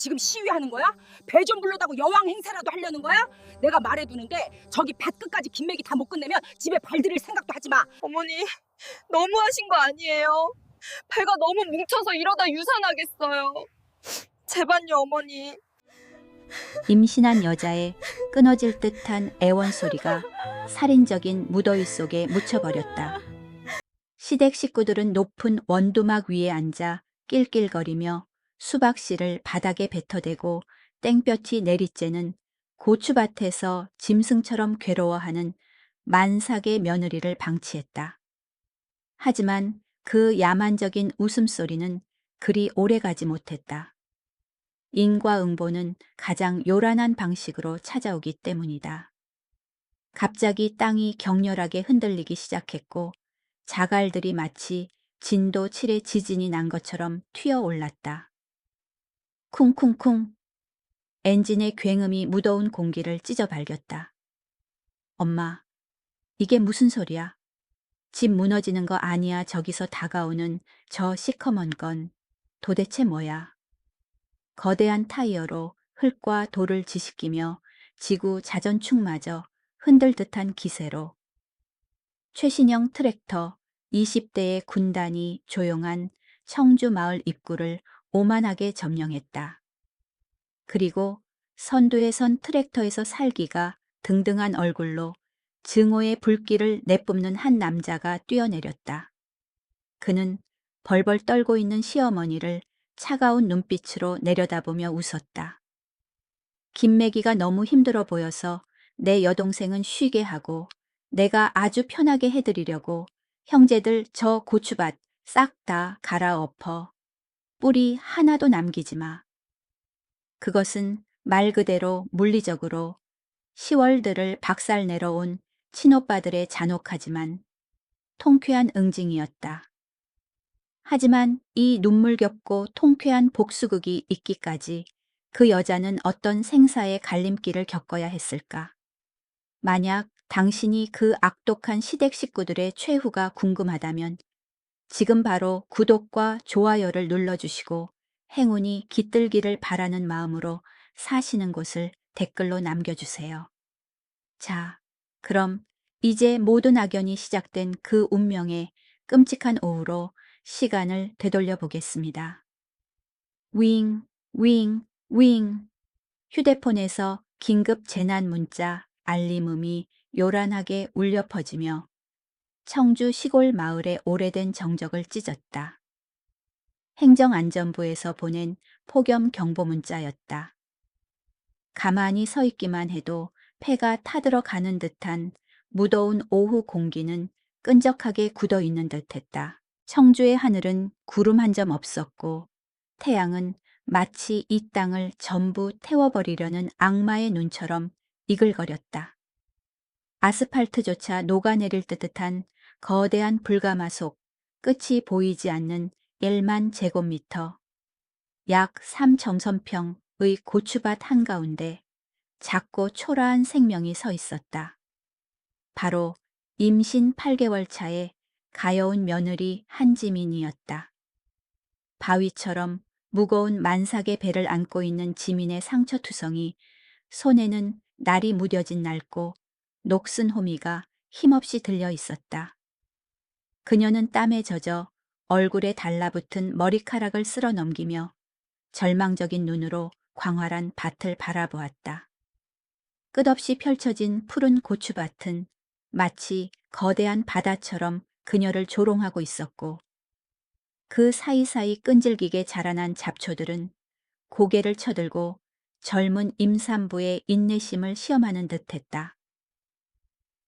지금 시위하는 거야? 배 좀 불러다고 여왕 행세라도 하려는 거야? 내가 말해두는데 저기 밭끝까지 김맥이 다 못 끝내면 집에 발들일 생각도 하지 마. 어머니, 너무하신 거 아니에요? 배가 너무 뭉쳐서 이러다 유산하겠어요. 제발요, 어머니. 임신한 여자의 끊어질 듯한 애원 소리가 살인적인 무더위 속에 묻혀버렸다. 시댁 식구들은 높은 원두막 위에 앉아 낄낄거리며 수박씨를 바닥에 뱉어대고 땡볕이 내리쬐는 고추밭에서 짐승처럼 괴로워하는 만삭의 며느리를 방치했다. 하지만 그 야만적인 웃음소리는 그리 오래가지 못했다. 인과응보는 가장 요란한 방식으로 찾아오기 때문이다. 갑자기 땅이 격렬하게 흔들리기 시작했고 자갈들이 마치 진도 7의 지진이 난 것처럼 튀어올랐다. 쿵쿵쿵. 엔진의 굉음이 무더운 공기를 찢어 발겼다. 엄마, 이게 무슨 소리야? 집 무너지는 거 아니야. 저기서 다가오는 저 시커먼 건 도대체 뭐야? 거대한 타이어로 흙과 돌을 지식기며 지구 자전축마저 흔들 듯한 기세로 최신형 트랙터 20대의 군단이 조용한 청주 마을 입구를 오만하게 점령했다. 그리고 선두에 선 트랙터에서 살기가 등등한 얼굴로 증오의 불길을 내뿜는 한 남자가 뛰어내렸다. 그는 벌벌 떨고 있는 시어머니를 차가운 눈빛으로 내려다보며 웃었다. 김매기가 너무 힘들어 보여서 내 여동생은 쉬게 하고 내가 아주 편하게 해드리려고 형제들 저 고추밭 싹 다 갈아엎어 뿌리 하나도 남기지 마. 그것은 말 그대로 물리적으로 시월들을 박살내러 온 친오빠들의 잔혹하지만 통쾌한 응징이었다. 하지만 이 눈물겹고 통쾌한 복수극이 있기까지 그 여자는 어떤 생사의 갈림길을 겪어야 했을까? 만약 당신이 그 악독한 시댁 식구들의 최후가 궁금하다면 지금 바로 구독과 좋아요를 눌러주시고 행운이 깃들기를 바라는 마음으로 사시는 곳을 댓글로 남겨주세요. 자, 그럼 이제 모든 악연이 시작된 그 운명의 끔찍한 오후로 시간을 되돌려 보겠습니다. 윙, 윙, 윙. 휴대폰에서 긴급 재난 문자 알림음이 요란하게 울려 퍼지며 청주 시골 마을의 오래된 정적을 찢었다. 행정안전부에서 보낸 폭염 경보 문자였다. 가만히 서 있기만 해도 폐가 타들어 가는 듯한 무더운 오후 공기는 끈적하게 굳어 있는 듯했다. 청주의 하늘은 구름 한 점 없었고 태양은 마치 이 땅을 전부 태워버리려는 악마의 눈처럼 이글거렸다. 아스팔트조차 녹아내릴 듯한 거대한 불가마속, 끝이 보이지 않는 1만 제곱미터, 약 3점선평의 고추밭 한가운데 작고 초라한 생명이 서 있었다. 바로 임신 8개월 차의 가여운 며느리 한지민이었다. 바위처럼 무거운 만삭의 배를 안고 있는 지민의 상처투성이 손에는 날이 무뎌진 낡고 녹슨 호미가 힘없이 들려 있었다. 그녀는 땀에 젖어 얼굴에 달라붙은 머리카락을 쓸어 넘기며 절망적인 눈으로 광활한 밭을 바라보았다. 끝없이 펼쳐진 푸른 고추밭은 마치 거대한 바다처럼 그녀를 조롱하고 있었고 그 사이사이 끈질기게 자라난 잡초들은 고개를 쳐들고 젊은 임산부의 인내심을 시험하는 듯했다.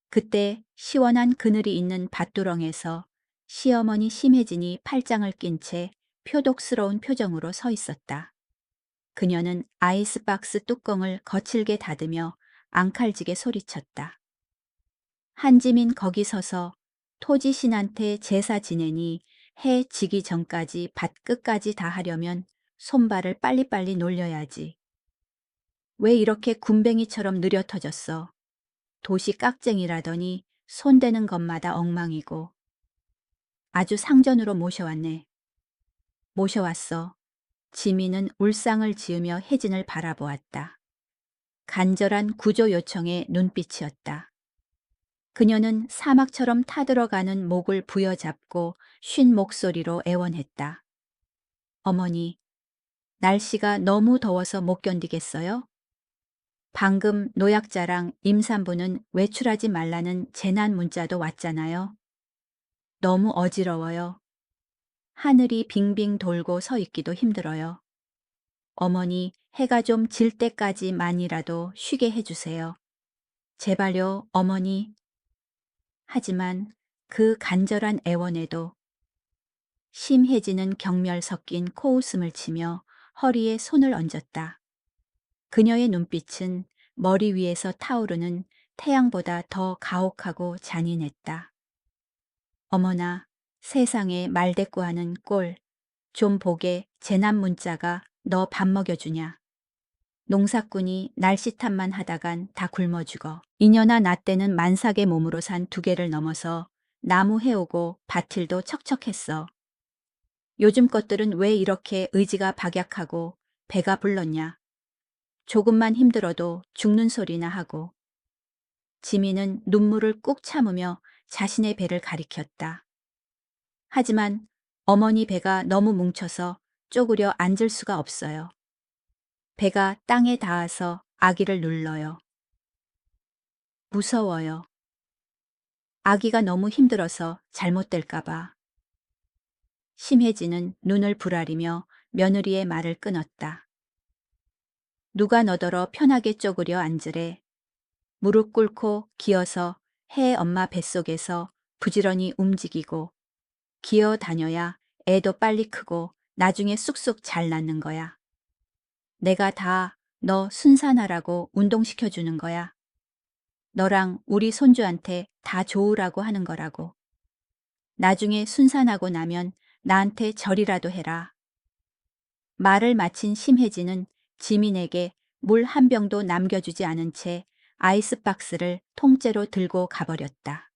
그때 시원한 그늘이 있는 밭두렁에서 시어머니 심혜진이 팔짱을 낀 채 표독스러운 표정으로 서 있었다. 그녀는 아이스박스 뚜껑을 거칠게 닫으며 앙칼지게 소리쳤다. 한지민 거기 서서 토지신한테 제사 지내니 해 지기 전까지 밭 끝까지 다 하려면 손발을 빨리빨리 놀려야지. 왜 이렇게 군뱅이처럼 느려 터졌어? 도시 깍쟁이라더니 손대는 것마다 엉망이고. 아주 상전으로 모셔왔네. 모셔왔어. 지민은 울상을 지으며 혜진을 바라보았다. 간절한 구조 요청의 눈빛이었다. 그녀는 사막처럼 타들어가는 목을 부여잡고 쉰 목소리로 애원했다. 어머니, 날씨가 너무 더워서 못 견디겠어요? 방금 노약자랑 임산부는 외출하지 말라는 재난 문자도 왔잖아요. 너무 어지러워요. 하늘이 빙빙 돌고 서 있기도 힘들어요. 어머니, 해가 좀 질 때까지만이라도 쉬게 해주세요. 제발요, 어머니. 하지만 그 간절한 애원에도 심혜진은 경멸 섞인 코웃음을 치며 허리에 손을 얹었다. 그녀의 눈빛은 머리 위에서 타오르는 태양보다 더 가혹하고 잔인했다. 어머나, 세상에 말대꾸하는 꼴. 좀 보게 재난 문자가 너 밥 먹여주냐. 농사꾼이 날씨 탓만 하다간 다 굶어 죽어. 이년아 나 때는 만삭의 몸으로 산 2개를 넘어서 나무 해오고 밭일도 척척했어. 요즘 것들은 왜 이렇게 의지가 박약하고 배가 불렀냐. 조금만 힘들어도 죽는 소리나 하고. 지민은 눈물을 꾹 참으며 자신의 배를 가리켰다. 하지만 어머니 배가 너무 뭉쳐서 쪼그려 앉을 수가 없어요. 배가 땅에 닿아서 아기를 눌러요. 무서워요. 아기가 너무 힘들어서 잘못될까봐. 심혜진은 눈을 부라리며 며느리의 말을 끊었다. 누가 너더러 편하게 쪼그려 앉으래. 무릎 꿇고 기어서 해 엄마 뱃속에서 부지런히 움직이고 기어 다녀야 애도 빨리 크고 나중에 쑥쑥 잘 낳는 거야. 내가 다 너 순산하라고 운동시켜주는 거야. 너랑 우리 손주한테 다 좋으라고 하는 거라고. 나중에 순산하고 나면 나한테 절이라도 해라. 말을 마친 심혜진은 지민에게 물 한 병도 남겨주지 않은 채 아이스박스를 통째로 들고 가버렸다.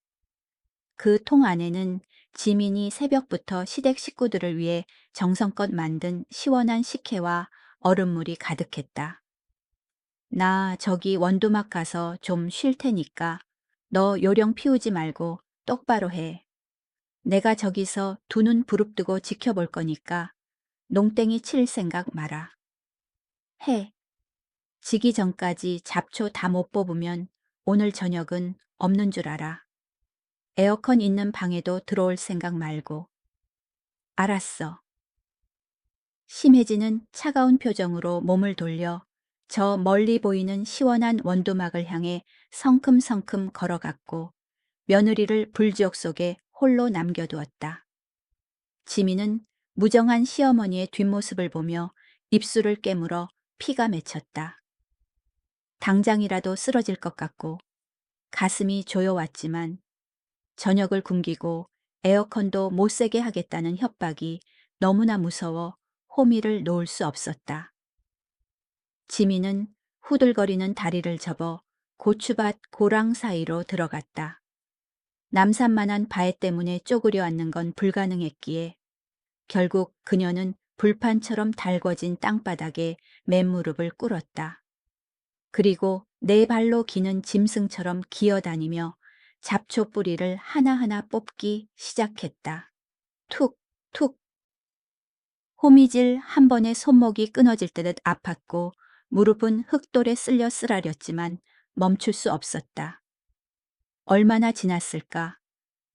그 통 안에는 지민이 새벽부터 시댁 식구들을 위해 정성껏 만든 시원한 식혜와 얼음물이 가득했다. 나 저기 원두막 가서 좀 쉴 테니까 너 요령 피우지 말고 똑바로 해. 내가 저기서 2눈 부릅뜨고 지켜볼 거니까 농땡이 칠 생각 마라. 해. 지기 전까지 잡초 다 못 뽑으면 오늘 저녁은 없는 줄 알아. 에어컨 있는 방에도 들어올 생각 말고. 알았어. 심혜진은 차가운 표정으로 몸을 돌려 저 멀리 보이는 시원한 원두막을 향해 성큼성큼 걸어갔고 며느리를 불지옥 속에 홀로 남겨두었다. 지민은 무정한 시어머니의 뒷모습을 보며 입술을 깨물어 피가 맺혔다. 당장이라도 쓰러질 것 같고 가슴이 조여왔지만 저녁을 굶기고 에어컨도 못 새게 하겠다는 협박이 너무나 무서워 호미를 놓을 수 없었다. 지민은 후들거리는 다리를 접어 고추밭 고랑 사이로 들어갔다. 남산만한 바위 때문에 쪼그려 앉는 건 불가능했기에 결국 그녀는 불판처럼 달궈진 땅바닥에 맨무릎을 꿇었다. 그리고 네 발로 기는 짐승처럼 기어다니며 잡초 뿌리를 하나하나 뽑기 시작했다. 툭, 툭. 호미질 한 번에 손목이 끊어질 듯 아팠고 무릎은 흙돌에 쓸려 쓰라렸지만 멈출 수 없었다. 얼마나 지났을까?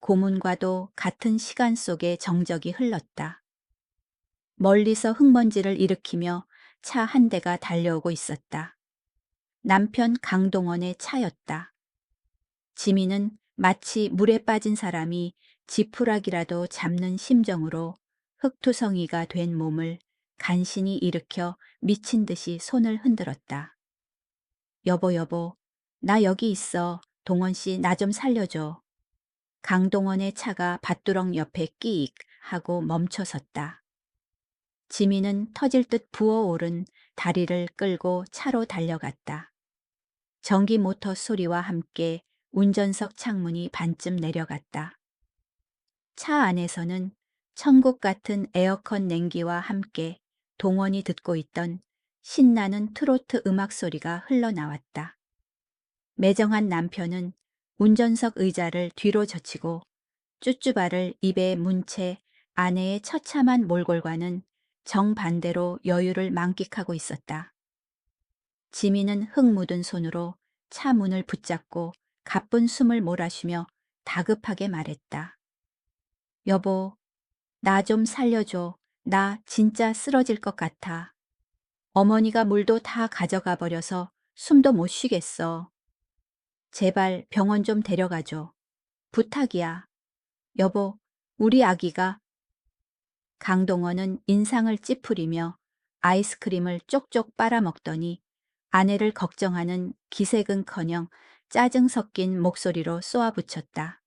고문과도 같은 시간 속에 정적이 흘렀다. 멀리서 흙먼지를 일으키며 차 한 대가 달려오고 있었다. 남편 강동원의 차였다. 지민은 마치 물에 빠진 사람이 지푸라기라도 잡는 심정으로 흙투성이가 된 몸을 간신히 일으켜 미친 듯이 손을 흔들었다. 여보, 여보, 나 여기 있어. 동원 씨 나 좀 살려줘. 강동원의 차가 밭두렁 옆에 끼익 하고 멈춰섰다. 지민은 터질 듯 부어오른 다리를 끌고 차로 달려갔다. 전기 모터 소리와 함께 운전석 창문이 반쯤 내려갔다. 차 안에서는 천국 같은 에어컨 냉기와 함께 동원이 듣고 있던 신나는 트로트 음악 소리가 흘러나왔다. 매정한 남편은 운전석 의자를 뒤로 젖히고 쭈쭈바를 입에 문 채 아내의 처참한 몰골과는 정반대로 여유를 만끽하고 있었다. 지민은 흙 묻은 손으로 차 문을 붙잡고 가쁜 숨을 몰아쉬며 다급하게 말했다. 여보, 나 좀 살려줘. 나 진짜 쓰러질 것 같아. 어머니가 물도 다 가져가 버려서 숨도 못 쉬겠어. 제발 병원 좀 데려가줘. 부탁이야. 여보, 우리 아기가. 강동원은 인상을 찌푸리며 아이스크림을 쪽쪽 빨아먹더니 아내를 걱정하는 기색은커녕 짜증 섞인 목소리로 쏘아붙였다.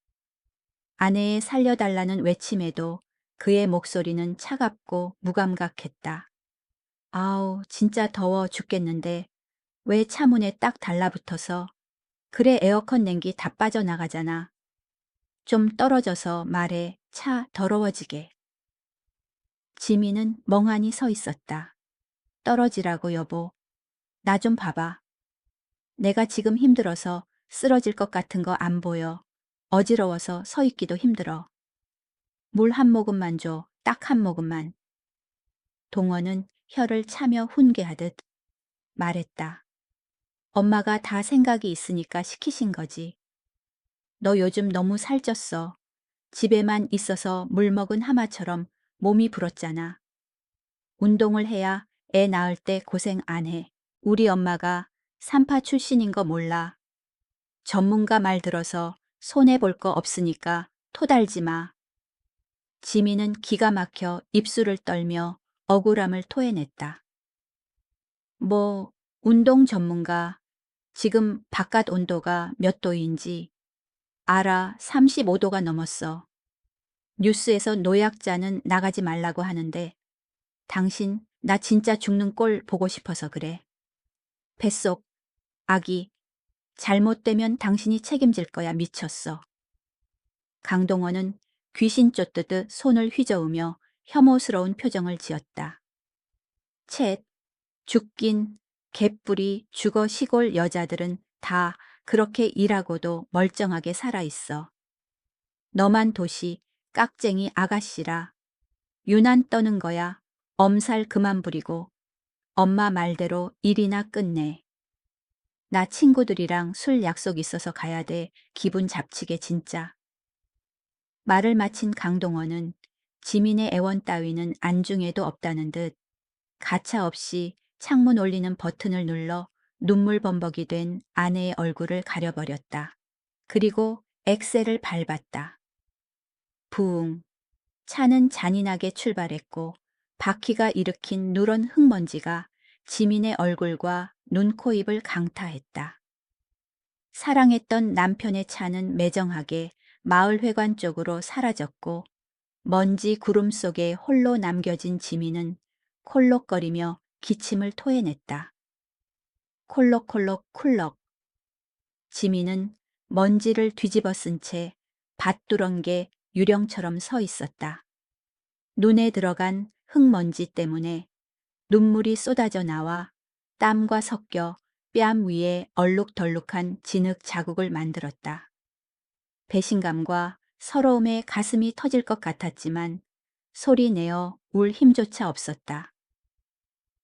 아내의 살려달라는 외침에도 그의 목소리는 차갑고 무감각했다. 아우, 진짜 더워 죽겠는데 왜 차문에 딱 달라붙어서. 그래, 에어컨 냉기 다 빠져나가잖아. 좀 떨어져서 말해. 차 더러워지게. 지민은 멍하니 서 있었다. 떨어지라고 여보. 나 좀 봐봐. 내가 지금 힘들어서 쓰러질 것 같은 거 안 보여. 어지러워서 서 있기도 힘들어. 물 한 모금만 줘. 딱 한 모금만. 동원은 혀를 차며 훈계하듯 말했다. 엄마가 다 생각이 있으니까 시키신 거지. 너 요즘 너무 살쪘어. 집에만 있어서 물 먹은 하마처럼 몸이 불었잖아. 운동을 해야 애 낳을 때 고생 안 해. 우리 엄마가 산파 출신인 거 몰라. 전문가 말 들어서 손해볼 거 없으니까 토달지 마. 지민은 기가 막혀 입술을 떨며 억울함을 토해냈다. 뭐, 운동 전문가. 지금 바깥 온도가 몇 도인지 알아. 35도가 넘었어. 뉴스에서 노약자는 나가지 말라고 하는데 당신 나 진짜 죽는 꼴 보고 싶어서 그래. 뱃속 아기 잘못되면 당신이 책임질 거야. 미쳤어. 강동원은 귀신 쫓듯 손을 휘저으며 혐오스러운 표정을 지었다. 쳇, 죽긴 개뿔이 죽어. 시골 여자들은 다 그렇게 일하고도 멀쩡하게 살아있어. 너만 도시 깍쟁이 아가씨라. 유난 떠는 거야. 엄살 그만 부리고 엄마 말대로 일이나 끝내. 나 친구들이랑 술 약속 있어서 가야 돼. 기분 잡치게 진짜. 말을 마친 강동원은 지민의 애원 따위는 안중에도 없다는 듯 가차없이 창문 올리는 버튼을 눌러 눈물 범벅이 된 아내의 얼굴을 가려버렸다. 그리고 엑셀을 밟았다. 부웅. 차는 잔인하게 출발했고 바퀴가 일으킨 누런 흙먼지가 지민의 얼굴과 눈, 코, 입을 강타했다. 사랑했던 남편의 차는 매정하게 마을회관 쪽으로 사라졌고 먼지 구름 속에 홀로 남겨진 지민은 콜록거리며 기침을 토해냈다. 콜록콜록 쿨럭. 지민은 먼지를 뒤집어 쓴 채 밭두렁게 유령처럼 서 있었다. 눈에 들어간 흙먼지 때문에 눈물이 쏟아져 나와 땀과 섞여 뺨 위에 얼룩덜룩한 진흙 자국을 만들었다. 배신감과 서러움에 가슴이 터질 것 같았지만 소리 내어 울 힘조차 없었다.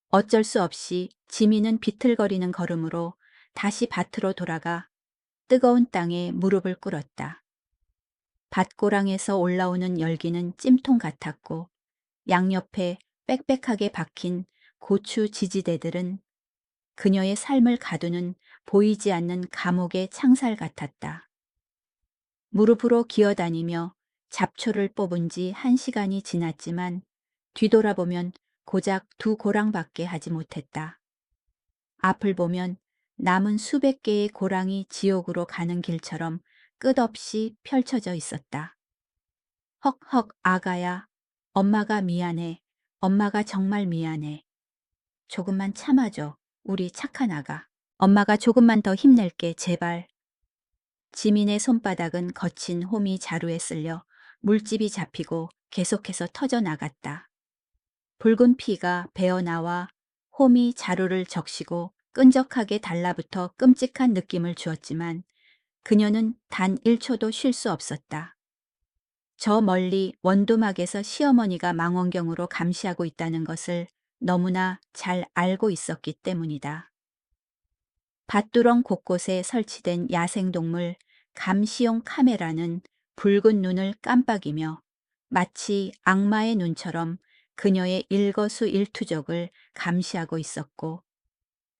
어쩔 수 없이 지민은 비틀거리는 걸음으로 다시 밭으로 돌아가 뜨거운 땅에 무릎을 꿇었다. 밭고랑에서 올라오는 열기는 찜통 같았고 양옆에 빽빽하게 박힌 고추 지지대들은 그녀의 삶을 가두는 보이지 않는 감옥의 창살 같았다. 무릎으로 기어다니며 잡초를 뽑은 지 1시간이 지났지만 뒤돌아보면 고작 2고랑밖에 하지 못했다. 앞을 보면 남은 수백 개의 고랑이 지옥으로 가는 길처럼 끝없이 펼쳐져 있었다. 헉헉 아가야, 엄마가 미안해. 엄마가 정말 미안해. 조금만 참아줘. 우리 착한 아가. 엄마가 조금만 더 힘낼게, 제발. 지민의 손바닥은 거친 호미 자루에 쓸려 물집이 잡히고 계속해서 터져 나갔다. 붉은 피가 배어나와 홈이 자루를 적시고 끈적하게 달라붙어 끔찍한 느낌을 주었지만 그녀는 단 1초도 쉴 수 없었다. 저 멀리 원두막에서 시어머니가 망원경으로 감시하고 있다는 것을 너무나 잘 알고 있었기 때문이다. 밭두렁 곳곳에 설치된 야생동물 감시용 카메라는 붉은 눈을 깜빡이며 마치 악마의 눈처럼 그녀의 일거수일투족을 감시하고 있었고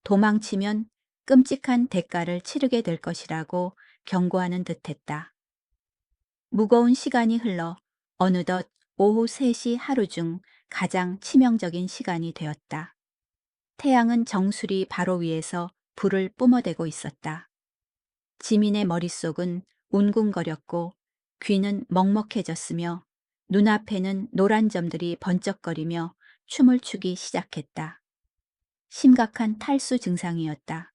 도망치면 끔찍한 대가를 치르게 될 것이라고 경고하는 듯했다. 무거운 시간이 흘러 어느덧 오후 3시 하루 중 가장 치명적인 시간이 되었다. 태양은 정수리 바로 위에서 불을 뿜어대고 있었다. 지민의 머릿속은 웅궁거렸고 귀는 먹먹해졌으며 눈앞에는 노란 점들이 번쩍거리며 춤을 추기 시작했다. 심각한 탈수 증상이었다.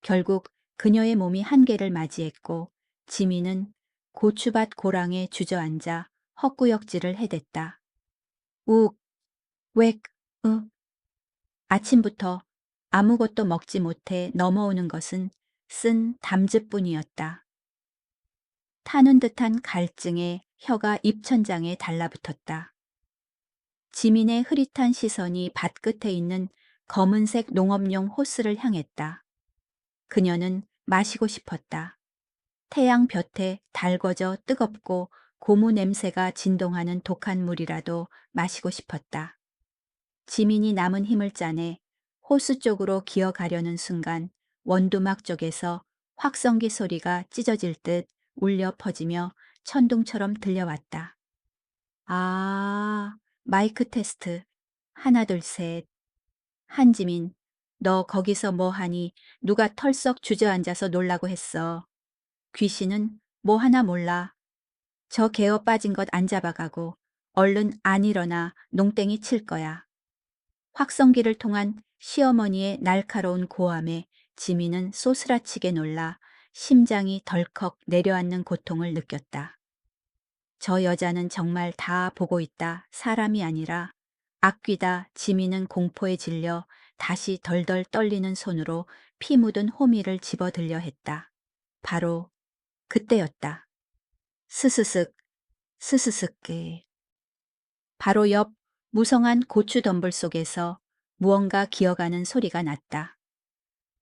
결국 그녀의 몸이 한계를 맞이했고 지민은 고추밭 고랑에 주저앉아 헛구역질을 해댔다. 욱, 웩, 으. 아침부터 아무것도 먹지 못해 넘어오는 것은 쓴 담즙뿐이었다. 타는 듯한 갈증에 혀가 입천장에 달라붙었다. 지민의 흐릿한 시선이 밭끝에 있는 검은색 농업용 호스를 향했다. 그녀는 마시고 싶었다. 태양 볕에 달궈져 뜨겁고 고무 냄새가 진동하는 독한 물이라도 마시고 싶었다. 지민이 남은 힘을 짜내 호수 쪽으로 기어가려는 순간 원두막 쪽에서 확성기 소리가 찢어질 듯 울려 퍼지며 천둥처럼 들려왔다. 아, 마이크 테스트. 하나, 둘, 셋. 한지민, 너 거기서 뭐 하니? 누가 털썩 주저앉아서 놀라고 했어. 귀신은 뭐 하나 몰라. 저 개어 빠진 것 안 잡아가고 얼른 안 일어나 농땡이 칠 거야. 확성기를 통한 시어머니의 날카로운 고함에 지민은 소스라치게 놀라 심장이 덜컥 내려앉는 고통을 느꼈다. 저 여자는 정말 다 보고 있다. 사람이 아니라 악귀다. 지민은 공포에 질려 다시 덜덜 떨리는 손으로 피 묻은 호미를 집어들려 했다. 바로 그때였다. 스스슥, 스스슥게. 바로 옆 무성한 고추 덤불 속에서 무언가 기어가는 소리가 났다.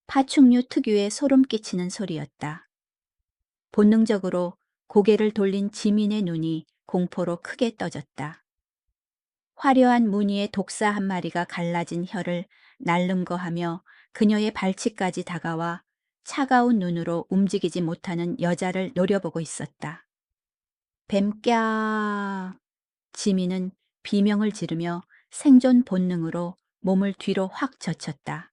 파충류 특유의 소름 끼치는 소리였다. 본능적으로 고개를 돌린 지민의 눈이 공포로 크게 떠졌다. 화려한 무늬의 독사 한 마리가 갈라진 혀를 날름거하며 그녀의 발치까지 다가와 차가운 눈으로 움직이지 못하는 여자를 노려보고 있었다. 뱀꺄. 지민은 비명을 지르며 생존 본능으로 몸을 뒤로 확 젖혔다.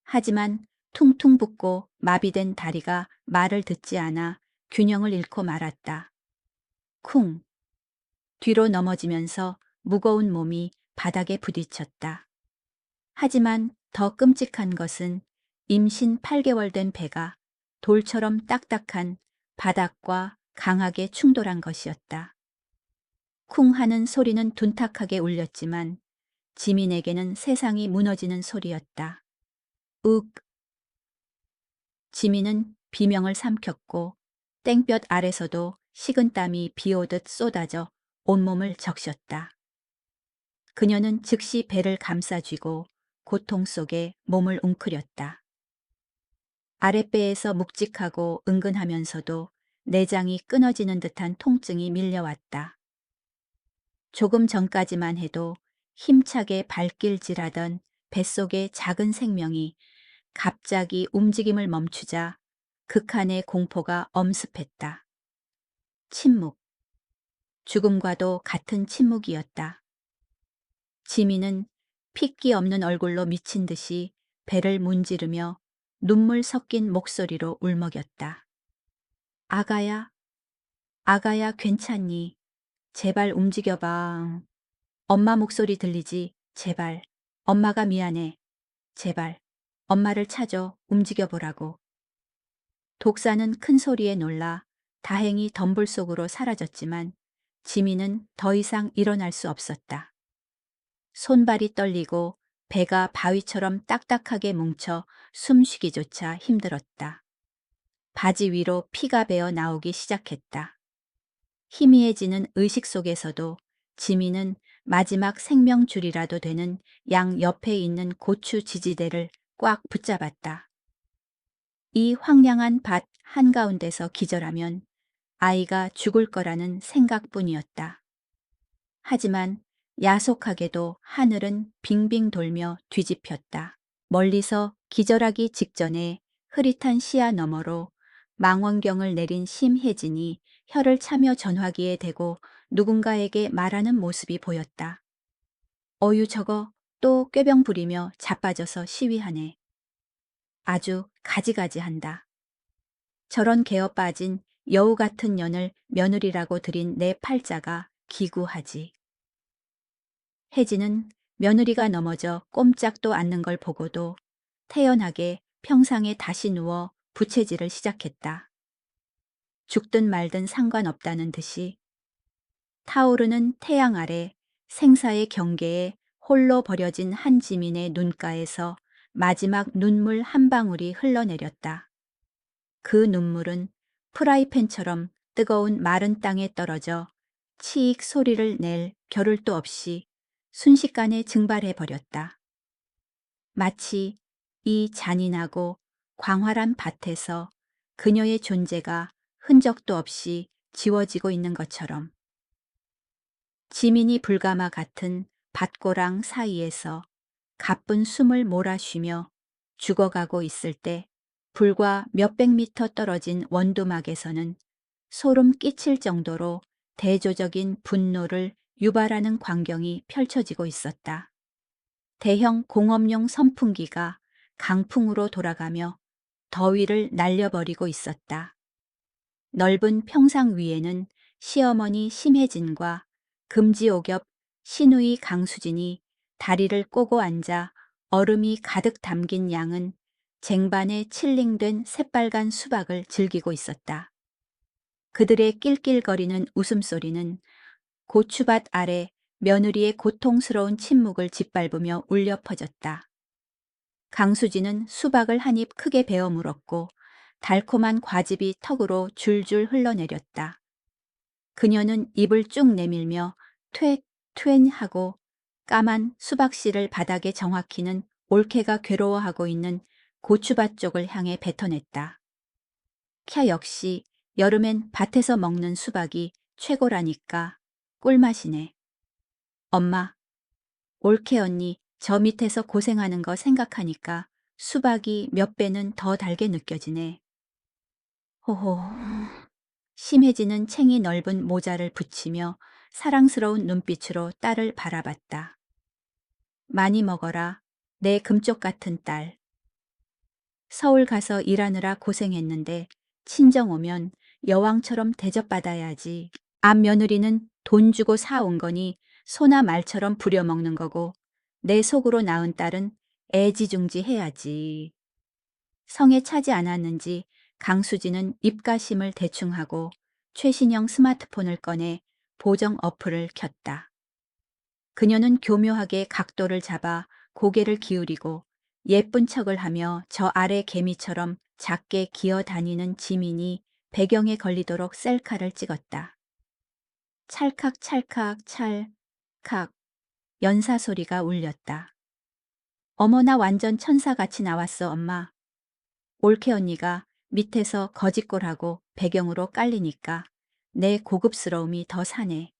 하지만 퉁퉁 붓고 마비된 다리가 말을 듣지 않아 균형을 잃고 말았다. 쿵. 뒤로 넘어지면서 무거운 몸이 바닥에 부딪혔다. 하지만 더 끔찍한 것은 임신 8개월 된 배가 돌처럼 딱딱한 바닥과 강하게 충돌한 것이었다. 쿵 하는 소리는 둔탁하게 울렸지만 지민에게는 세상이 무너지는 소리였다. 욱. 지민은 비명을 삼켰고 땡볕 아래서도 식은땀이 비오듯 쏟아져 온몸을 적셨다. 그녀는 즉시 배를 감싸쥐고 고통 속에 몸을 웅크렸다. 아랫배에서 묵직하고 은근하면서도 내장이 끊어지는 듯한 통증이 밀려왔다. 조금 전까지만 해도 힘차게 발길질하던 뱃속의 작은 생명이 갑자기 움직임을 멈추자 극한의 공포가 엄습했다. 침묵. 죽음과도 같은 침묵이었다. 지민은 핏기 없는 얼굴로 미친 듯이 배를 문지르며 눈물 섞인 목소리로 울먹였다. 아가야, 아가야 괜찮니? 제발 움직여봐. 엄마 목소리 들리지? 제발. 엄마가 미안해. 제발. 엄마를 찾아 움직여보라고. 독사는 큰 소리에 놀라 다행히 덤불 속으로 사라졌지만 지민은 더 이상 일어날 수 없었다. 손발이 떨리고 배가 바위처럼 딱딱하게 뭉쳐 숨쉬기조차 힘들었다. 바지 위로 피가 배어 나오기 시작했다. 희미해지는 의식 속에서도 지민은 마지막 생명줄이라도 되는 양 옆에 있는 고추 지지대를 꽉 붙잡았다. 이 황량한 밭 한가운데서 기절하면 아이가 죽을 거라는 생각뿐이었다. 하지만 야속하게도 하늘은 빙빙 돌며 뒤집혔다. 멀리서 기절하기 직전에 흐릿한 시야 너머로 망원경을 내린 심혜진이 혀를 차며 전화기에 대고 누군가에게 말하는 모습이 보였다. 어유 저거 또 꾀병 부리며 자빠져서 시위하네. 아주 가지가지한다. 저런 개어 빠진 여우 같은 년을 며느리라고 들인 내 팔자가 기구하지. 혜진은 며느리가 넘어져 꼼짝도 않는 걸 보고도 태연하게 평상에 다시 누워 부채질을 시작했다. 죽든 말든 상관없다는 듯이 타오르는 태양 아래 생사의 경계에 홀로 버려진 한 지민의 눈가에서 마지막 눈물 한 방울이 흘러내렸다. 그 눈물은 프라이팬처럼 뜨거운 마른 땅에 떨어져 치익 소리를 낼 겨를도 없이 순식간에 증발해 버렸다. 마치 이 잔인하고 광활한 밭에서 그녀의 존재가 흔적도 없이 지워지고 있는 것처럼. 지민이 불가마 같은 밭고랑 사이에서 가쁜 숨을 몰아쉬며 죽어가고 있을 때 불과 몇백 미터 떨어진 원두막에서는 소름 끼칠 정도로 대조적인 분노를 유발하는 광경이 펼쳐지고 있었다. 대형 공업용 선풍기가 강풍으로 돌아가며 더위를 날려버리고 있었다. 넓은 평상 위에는 시어머니 심혜진과 금지옥엽 시누이 강수진이 다리를 꼬고 앉아 얼음이 가득 담긴 양은 쟁반에 칠링된 새빨간 수박을 즐기고 있었다. 그들의 낄낄거리는 웃음소리는 고추밭 아래 며느리의 고통스러운 침묵을 짓밟으며 울려 퍼졌다. 강수진은 수박을 한 입 크게 베어 물었고 달콤한 과즙이 턱으로 줄줄 흘러내렸다. 그녀는 입을 쭉 내밀며 퇴퇴 하고 까만 수박씨를 바닥에 정확히는 올케가 괴로워하고 있는 고추밭 쪽을 향해 뱉어냈다. 캬 역시 여름엔 밭에서 먹는 수박이 최고라니까 꿀맛이네. 엄마, 올케 언니 저 밑에서 고생하는 거 생각하니까 수박이 몇 배는 더 달게 느껴지네. 호호. 심해지는 챙이 넓은 모자를 붙이며 사랑스러운 눈빛으로 딸을 바라봤다. 많이 먹어라, 내 금쪽 같은 딸. 서울 가서 일하느라 고생했는데 친정 오면 여왕처럼 대접받아야지. 앞 며느리는 돈 주고 사온 거니 소나 말처럼 부려먹는 거고 내 속으로 낳은 딸은 애지중지 해야지. 성에 차지 않았는지 강수진은 입가심을 대충 하고 최신형 스마트폰을 꺼내 보정 어플을 켰다. 그녀는 교묘하게 각도를 잡아 고개를 기울이고 예쁜 척을 하며 저 아래 개미처럼 작게 기어다니는 지민이 배경에 걸리도록 셀카를 찍었다. 찰칵찰칵 찰칵 연사 소리가 울렸다. 어머나 완전 천사같이 나왔어 엄마. 올케 언니가 밑에서 거짓골하고 배경으로 깔리니까 내 고급스러움이 더 사네.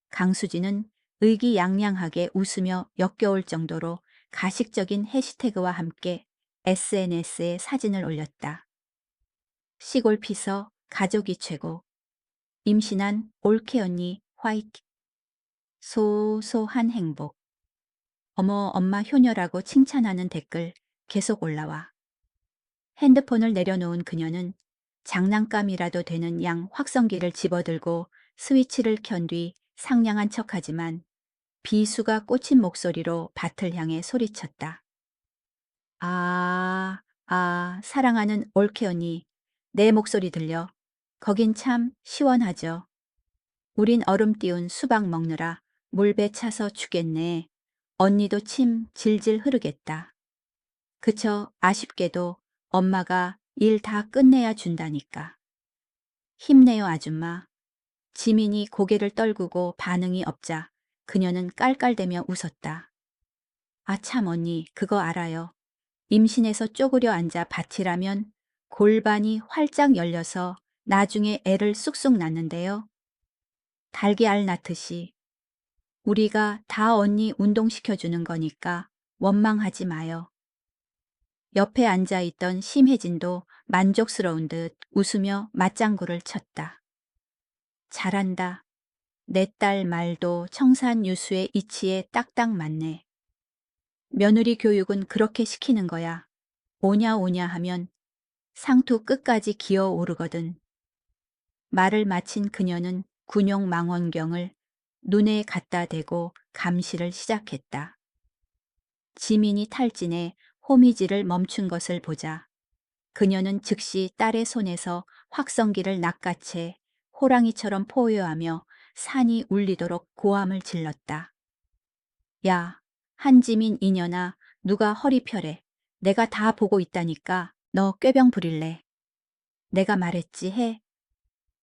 강수진은 의기양양하게 웃으며 역겨울 정도로 가식적인 해시태그와 함께 SNS에 사진을 올렸다. 시골 피서 가족이 최고. 임신한 올케 언니 화이팅. 소소한 행복. 어머 엄마 효녀라고 칭찬하는 댓글 계속 올라와. 핸드폰을 내려놓은 그녀는 장난감이라도 되는 양 확성기를 집어들고 스위치를 켠 뒤 상냥한 척하지만 비수가 꽂힌 목소리로 밭을 향해 소리쳤다. 사랑하는 올케 언니, 내 목소리 들려. 거긴 참 시원하죠. 우린 얼음 띄운 수박 먹느라 물배 차서 죽겠네. 언니도 침 질질 흐르겠다. 그쵸, 아쉽게도 엄마가 일 다 끝내야 준다니까. 힘내요, 아줌마. 지민이 고개를 떨구고 반응이 없자 그녀는 깔깔대며 웃었다. 아, 참 언니, 그거 알아요. 임신해서 쪼그려 앉아 밭이라면 골반이 활짝 열려서 나중에 애를 쑥쑥 낳는데요. 달걀 낳듯이. 우리가 다 언니 운동시켜주는 거니까 원망하지 마요. 옆에 앉아있던 심혜진도 만족스러운 듯 웃으며 맞장구를 쳤다. 잘한다. 내 딸 말도 청산유수의 이치에 딱딱 맞네. 며느리 교육은 그렇게 시키는 거야. 오냐 오냐 하면 상투 끝까지 기어오르거든. 말을 마친 그녀는 군용 망원경을 눈에 갖다 대고 감시를 시작했다. 지민이 탈진해 호미질을 멈춘 것을 보자 그녀는 즉시 딸의 손에서 확성기를 낚아채 호랑이처럼 포효하며 산이 울리도록 고함을 질렀다. 야, 한지민 이년아, 누가 허리 펴래. 내가 다 보고 있다니까. 너 꾀병 부릴래. 내가 말했지 해.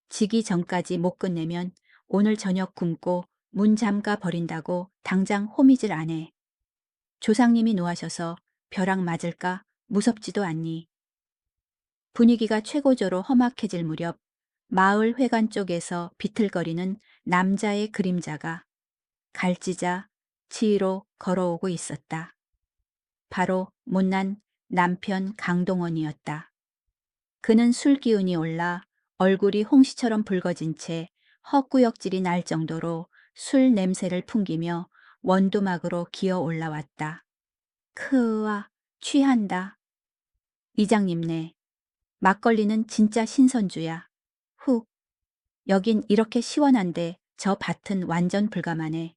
지기 전까지 못 끝내면 오늘 저녁 굶고 문 잠가 버린다고 당장 호미질 안 해. 조상님이 노하셔서 벼락 맞을까 무섭지도 않니. 분위기가 최고조로 험악해질 무렵 마을 회관 쪽에서 비틀거리는 남자의 그림자가 갈지자 치이로 걸어오고 있었다. 바로 못난 남편 강동원이었다. 그는 술 기운이 올라 얼굴이 홍시처럼 붉어진 채 헛구역질이 날 정도로 술 냄새를 풍기며 원두막으로 기어 올라왔다. 크으아, 취한다. 이장님네, 막걸리는 진짜 신선주야. 훅, 여긴 이렇게 시원한데 저 밭은 완전 불가마네.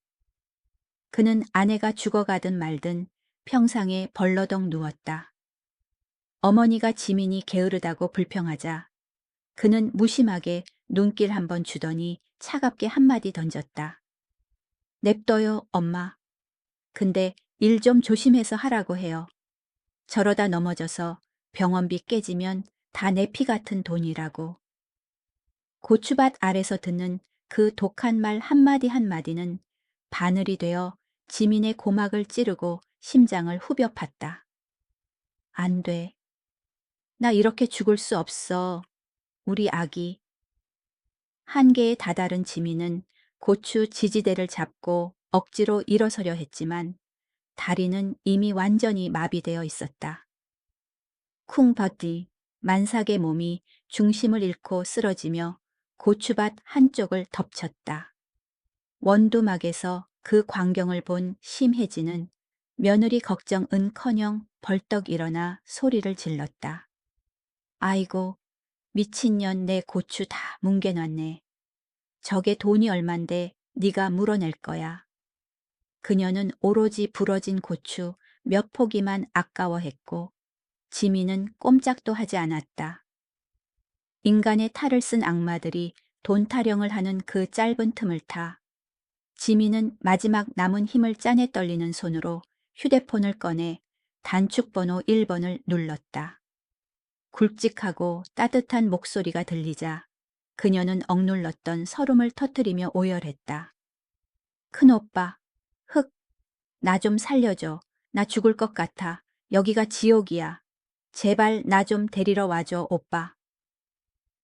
그는 아내가 죽어가든 말든 평상에 벌러덩 누웠다. 어머니가 지민이 게으르다고 불평하자 그는 무심하게 눈길 한번 주더니 차갑게 한마디 던졌다. 냅둬요, 엄마. 근데 일 좀 조심해서 하라고 해요. 저러다 넘어져서 병원비 깨지면 다 내 피 같은 돈이라고. 고추밭 아래서 듣는 그 독한 말 한마디 한마디는 바늘이 되어 지민의 고막을 찌르고 심장을 후벼 팠다. 안 돼. 나 이렇게 죽을 수 없어. 우리 아기. 한계에 다다른 지민은 고추 지지대를 잡고 억지로 일어서려 했지만 다리는 이미 완전히 마비되어 있었다. 쿵 버디 만삭의 몸이 중심을 잃고 쓰러지며 고추밭 한쪽을 덮쳤다. 원두막에서 그 광경을 본 심혜진은 며느리 걱정은커녕 벌떡 일어나 소리를 질렀다. 아이고, 미친년 내 고추 다 뭉개놨네. 저게 돈이 얼만데 네가 물어낼 거야. 그녀는 오로지 부러진 고추 몇 포기만 아까워했고 지민은 꼼짝도 하지 않았다. 인간의 탈을 쓴 악마들이 돈 타령을 하는 그 짧은 틈을 타 지민은 마지막 남은 힘을 짜내 떨리는 손으로 휴대폰을 꺼내 단축번호 1번을 눌렀다. 굵직하고 따뜻한 목소리가 들리자 그녀는 억눌렀던 서름을 터뜨리며 오열했다. 큰오빠, 흑, 나 좀 살려줘. 나 죽을 것 같아. 여기가 지옥이야. 제발 나 좀 데리러 와줘, 오빠.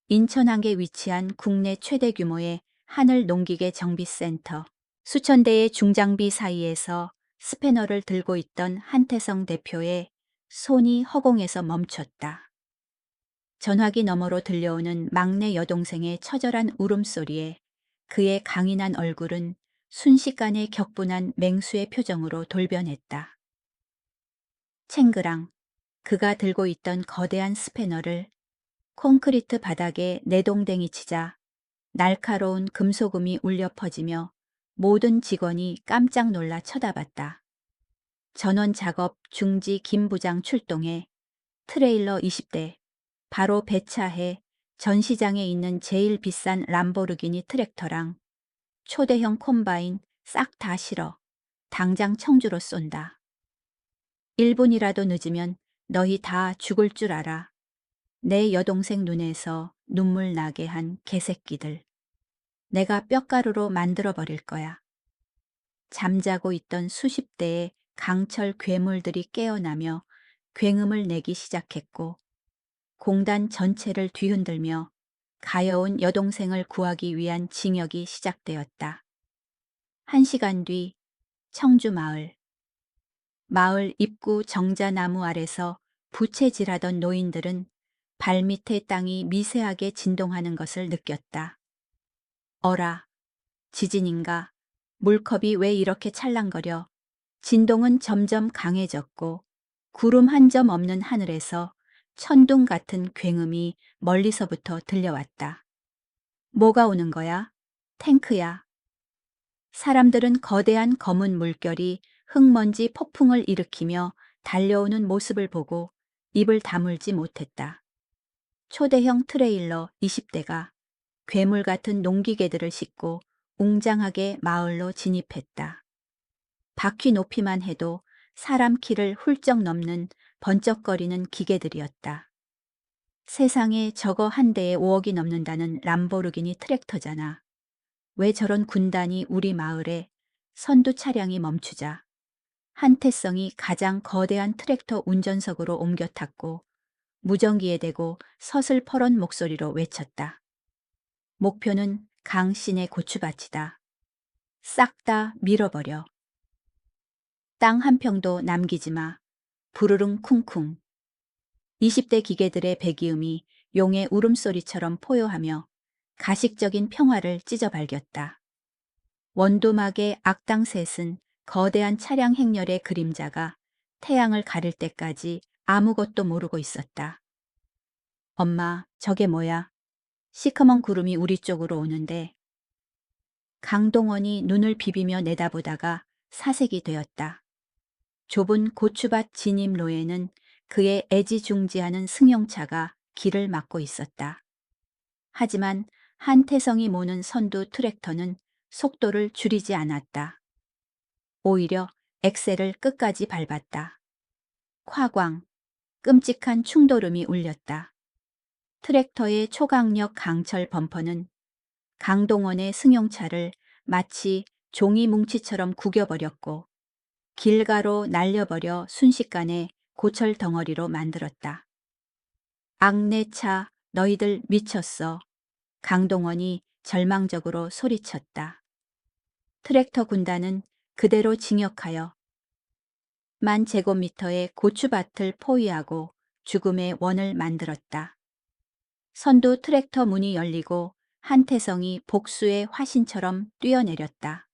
인천항에 위치한 국내 최대 규모의 하늘 농기계 정비센터. 수천 대의 중장비 사이에서 스패너를 들고 있던 한태성 대표의 손이 허공에서 멈췄다. 전화기 너머로 들려오는 막내 여동생의 처절한 울음소리에 그의 강인한 얼굴은 순식간에 격분한 맹수의 표정으로 돌변했다. 챙그랑 그가 들고 있던 거대한 스패너를 콘크리트 바닥에 내동댕이 치자 날카로운 금소금이 울려 퍼지며 모든 직원이 깜짝 놀라 쳐다봤다. 전원 작업 중지 김 부장 출동해 트레일러 20대 바로 배차해 전시장에 있는 제일 비싼 람보르기니 트랙터랑 초대형 콤바인 싹 다 싫어. 당장 청주로 쏜다. 1분이라도 늦으면 너희 다 죽을 줄 알아. 내 여동생 눈에서 눈물 나게 한 개새끼들. 내가 뼈가루로 만들어버릴 거야. 잠자고 있던 수십 대의 강철 괴물들이 깨어나며 굉음을 내기 시작했고 공단 전체를 뒤흔들며 가여운 여동생을 구하기 위한 징역이 시작되었다. 1시간 뒤 청주 마을. 마을 입구 정자나무 아래서 부채질하던 노인들은 발밑의 땅이 미세하게 진동하는 것을 느꼈다. 어라, 지진인가? 물컵이 왜 이렇게 찰랑거려? 진동은 점점 강해졌고 구름 한 점 없는 하늘에서 천둥 같은 굉음이 멀리서부터 들려왔다. 뭐가 오는 거야? 탱크야. 사람들은 거대한 검은 물결이 흙먼지 폭풍을 일으키며 달려오는 모습을 보고 입을 다물지 못했다. 초대형 트레일러 20대가 괴물 같은 농기계들을 싣고 웅장하게 마을로 진입했다. 바퀴 높이만 해도 사람 키를 훌쩍 넘는 번쩍거리는 기계들이었다. 세상에 저거 한 대에 5억이 넘는다는 람보르기니 트랙터잖아. 왜 저런 군단이 우리 마을에? 선두 차량이 멈추자 한태성이 가장 거대한 트랙터 운전석으로 옮겨 탔고 무전기에 대고 서슬퍼런 목소리로 외쳤다. 목표는 강신의 고추밭이다. 싹 다 밀어버려. 땅 한 평도 남기지 마. 부르릉 쿵쿵. 20대 기계들의 배기음이 용의 울음소리처럼 포효하며 가식적인 평화를 찢어발겼다. 원두막의 악당셋은 거대한 차량 행렬의 그림자가 태양을 가릴 때까지 아무것도 모르고 있었다. 엄마, 저게 뭐야? 시커먼 구름이 우리 쪽으로 오는데. 강동원이 눈을 비비며 내다보다가 사색이 되었다. 좁은 고추밭 진입로에는 그의 애지중지하는 승용차가 길을 막고 있었다. 하지만 한태성이 모는 선두 트랙터는 속도를 줄이지 않았다. 오히려 엑셀을 끝까지 밟았다. 콰광, 끔찍한 충돌음이 울렸다. 트랙터의 초강력 강철 범퍼는 강동원의 승용차를 마치 종이 뭉치처럼 구겨버렸고 길가로 날려버려 순식간에 고철 덩어리로 만들었다. 악내차, 너희들 미쳤어. 강동원이 절망적으로 소리쳤다. 트랙터 군단은 그대로 징역하여 10,000제곱미터의 고추밭을 포위하고 죽음의 원을 만들었다. 선두 트랙터 문이 열리고 한태성이 복수의 화신처럼 뛰어내렸다.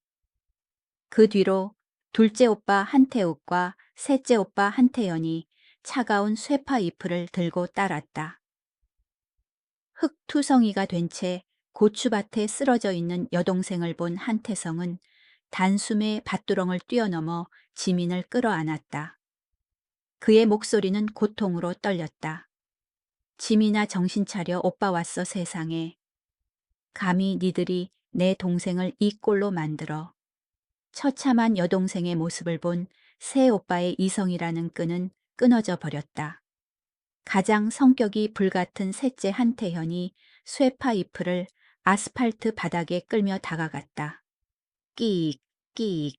그 뒤로 둘째 오빠 한태욱과 셋째 오빠 한태연이 차가운 쇠파 잎을 들고 따랐다. 흙투성이가 된 채 고추밭에 쓰러져 있는 여동생을 본 한태성은 단숨에 밭두렁을 뛰어넘어 지민을 끌어안았다. 그의 목소리는 고통으로 떨렸다. 지민아 정신 차려 오빠 왔어 세상에. 감히 니들이 내 동생을 이 꼴로 만들어. 처참한 여동생의 모습을 본 새 오빠의 이성이라는 끈은 끊어져 버렸다. 가장 성격이 불같은 셋째 한태현이 쇠파 잎을 아스팔트 바닥에 끌며 다가갔다. 끼익, 끼익.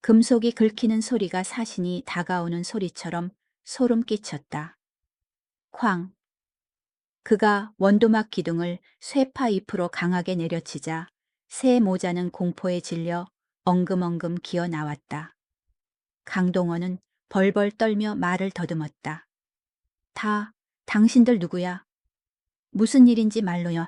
금속이 긁히는 소리가 사신이 다가오는 소리처럼 소름 끼쳤다. 쾅. 그가 원두막 기둥을 쇠파 잎으로 강하게 내려치자 새 모자는 공포에 질려 엉금엉금 기어 나왔다. 강동원은 벌벌 떨며 말을 더듬었다. 다 당신들 누구야? 무슨 일인지 말로요.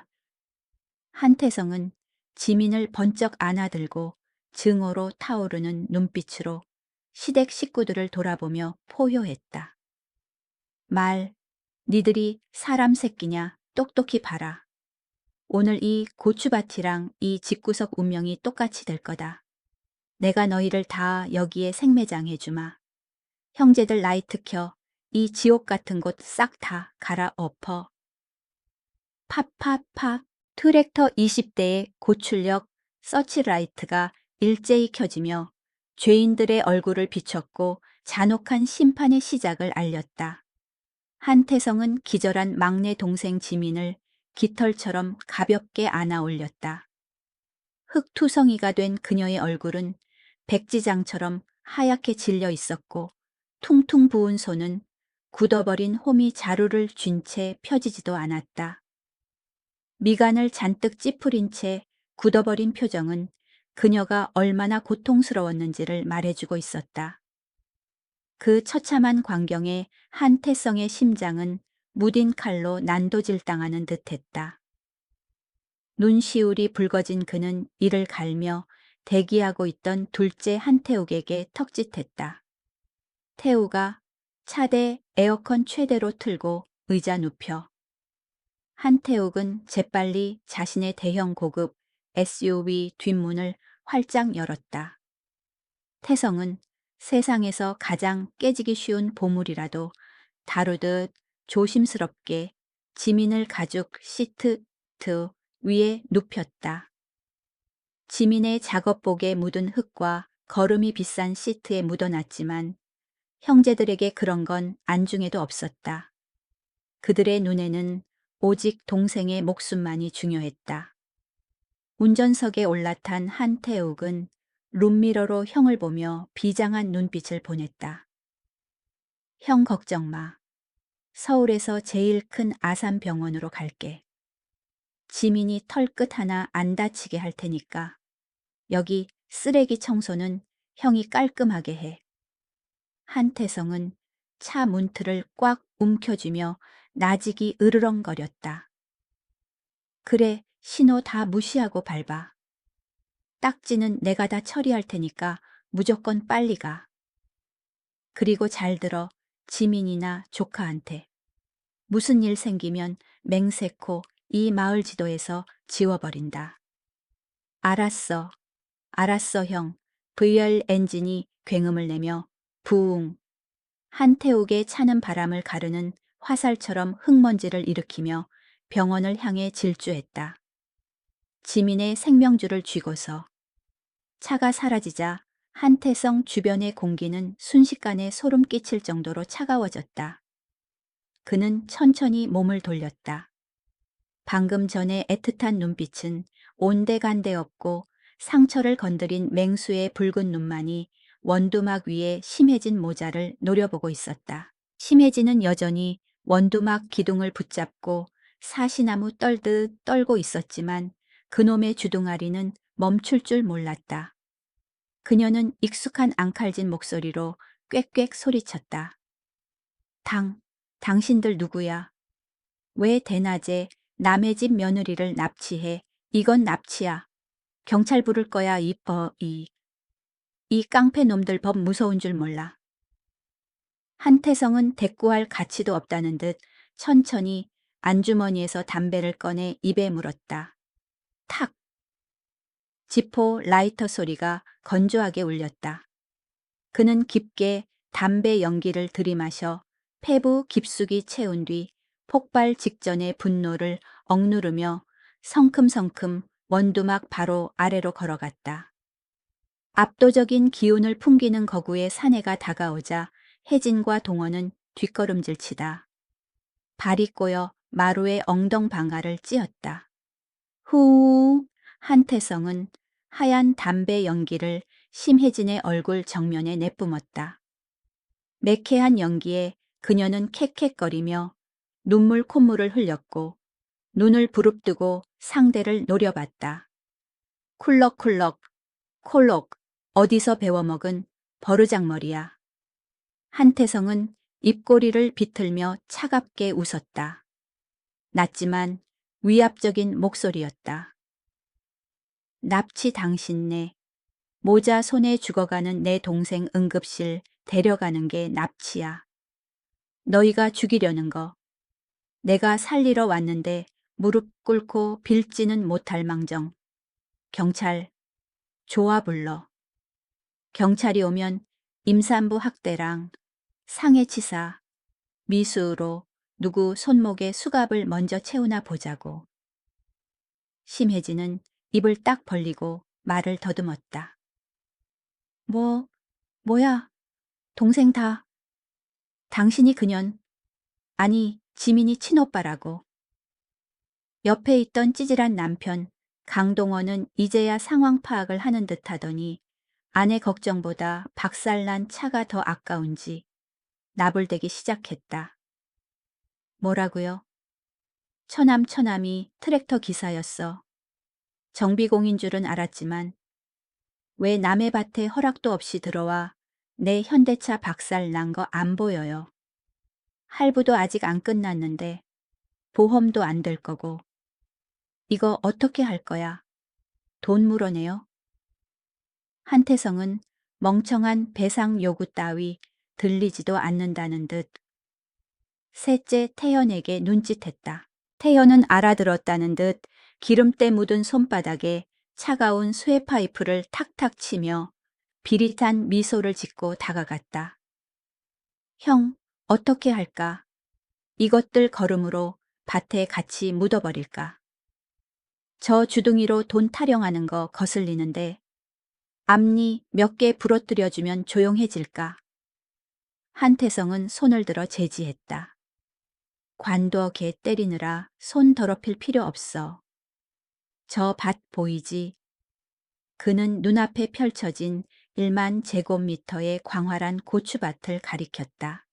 한태성은 지민을 번쩍 안아들고 증오로 타오르는 눈빛으로 시댁 식구들을 돌아보며 포효했다. 니들이 사람 새끼냐? 똑똑히 봐라. 오늘 이 고추밭이랑 이 집구석 운명이 똑같이 될 거다. 내가 너희를 다 여기에 생매장해주마. 형제들 라이트 켜. 이 지옥 같은 곳 싹 다 갈아엎어. 팝팝팝 트랙터 20대의 고출력 서치라이트가 일제히 켜지며 죄인들의 얼굴을 비췄고 잔혹한 심판의 시작을 알렸다. 한태성은 기절한 막내 동생 지민을 깃털처럼 가볍게 안아 올렸다. 흙투성이가 된 그녀의 얼굴은 백지장처럼 하얗게 질려 있었고 퉁퉁 부은 손은 굳어버린 호미 자루를 쥔 채 펴지지도 않았다. 미간을 잔뜩 찌푸린 채 굳어버린 표정은 그녀가 얼마나 고통스러웠는지를 말해주고 있었다. 그 처참한 광경에 한태성의 심장은 무딘 칼로 난도질당하는 듯했다. 눈시울이 붉어진 그는 이를 갈며 대기하고 있던 둘째 한태욱에게 턱짓했다. 태우가 차대 에어컨 최대로 틀고 의자 눕혀. 한태욱은 재빨리 자신의 대형 고급 SUV 뒷문을 활짝 열었다. 태성은 세상에서 가장 깨지기 쉬운 보물이라도 다루듯 조심스럽게 지민을 가죽 시트 위에 눕혔다. 지민의 작업복에 묻은 흙과 거름이 비싼 시트에 묻어났지만 형제들에게 그런 건 안중에도 없었다. 그들의 눈에는 오직 동생의 목숨만이 중요했다. 운전석에 올라탄 한태욱은 룸미러로 형을 보며 비장한 눈빛을 보냈다. 형 걱정 마. 서울에서 제일 큰 아산병원으로 갈게. 지민이 털끝 하나 안 다치게 할 테니까. 여기 쓰레기 청소는 형이 깔끔하게 해. 한태성은 차 문틀을 꽉 움켜쥐며 나직이 으르렁거렸다. 그래, 신호 다 무시하고 밟아. 딱지는 내가 다 처리할 테니까 무조건 빨리 가. 그리고 잘 들어, 지민이나 조카한테. 무슨 일 생기면 맹세코 이 마을 지도에서 지워버린다. 알았어. 알았어, 형. VR 엔진이 굉음을 내며 부웅. 한태욱의 차는 바람을 가르는 화살처럼 흙먼지를 일으키며 병원을 향해 질주했다. 지민의 생명줄을 쥐고서 차가 사라지자 한태성 주변의 공기는 순식간에 소름 끼칠 정도로 차가워졌다. 그는 천천히 몸을 돌렸다. 방금 전에 애틋한 눈빛은 온데간데 없고 상처를 건드린 맹수의 붉은 눈만이 원두막 위에 심해진 모자를 노려보고 있었다. 심해진은 여전히 원두막 기둥을 붙잡고 사시나무 떨듯 떨고 있었지만 그놈의 주둥아리는 멈출 줄 몰랐다. 그녀는 익숙한 앙칼진 목소리로 꽥꽥 소리쳤다. 당신들 누구야? 왜 대낮에 남의 집 며느리를 납치해? 이건 납치야. 경찰 부를 거야, 이 깡패 놈들 법 무서운 줄 몰라. 한태성은 대꾸할 가치도 없다는 듯 천천히 안주머니에서 담배를 꺼내 입에 물었다. 탁! 지포 라이터 소리가 건조하게 울렸다. 그는 깊게 담배 연기를 들이마셔 폐부 깊숙이 채운 뒤 폭발 직전의 분노를 억누르며 성큼성큼 원두막 바로 아래로 걸어갔다. 압도적인 기운을 풍기는 거구의 사내가 다가오자 혜진과 동원은 뒷걸음질치다. 발이 꼬여 마루의 엉덩방아를 찧었다. 후, 한태성은 하얀 담배 연기를 심혜진의 얼굴 정면에 내뿜었다. 매캐한 연기에 그녀는 캑캑거리며 눈물 콧물을 흘렸고 눈을 부릅뜨고 상대를 노려봤다. 쿨럭쿨럭, 콜록, 어디서 배워먹은 버르장머리야. 한태성은 입꼬리를 비틀며 차갑게 웃었다. 낮지만 위압적인 목소리였다. 납치 당신네. 모자 손에 죽어가는 내 동생 응급실 데려가는 게 납치야. 너희가 죽이려는 거. 내가 살리러 왔는데 무릎 꿇고 빌지는 못할 망정. 경찰, 좋아 불러. 경찰이 오면 임산부 학대랑 상해치사, 미수로 누구 손목에 수갑을 먼저 채우나 보자고. 심혜진은 입을 딱 벌리고 말을 더듬었다. 뭐야, 동생 다. 당신이 그년, 아니, 지민이 친오빠라고. 옆에 있던 찌질한 남편, 강동원은 이제야 상황 파악을 하는 듯 하더니 아내 걱정보다 박살난 차가 더 아까운지 나불대기 시작했다. 뭐라고요? 처남이 트랙터 기사였어. 정비공인 줄은 알았지만 왜 남의 밭에 허락도 없이 들어와 내 현대차 박살난 거 안 보여요. 할부도 아직 안 끝났는데 보험도 안 될 거고. 이거 어떻게 할 거야? 돈 물어내요? 한태성은 멍청한 배상 요구 따위 들리지도 않는다는 듯 셋째 태연에게 눈짓했다. 태연은 알아들었다는 듯 기름때 묻은 손바닥에 차가운 수에 파이프를 탁탁 치며 비릿한 미소를 짓고 다가갔다. 형, 어떻게 할까? 이것들 걸음으로 밭에 같이 묻어버릴까? 저 주둥이로 돈 타령하는 거 거슬리는데 앞니 몇 개 부러뜨려주면 조용해질까? 한태성은 손을 들어 제지했다. 관둬 개 때리느라 손 더럽힐 필요 없어. 저 밭 보이지? 그는 눈앞에 펼쳐진 1만 제곱미터의 광활한 고추밭을 가리켰다.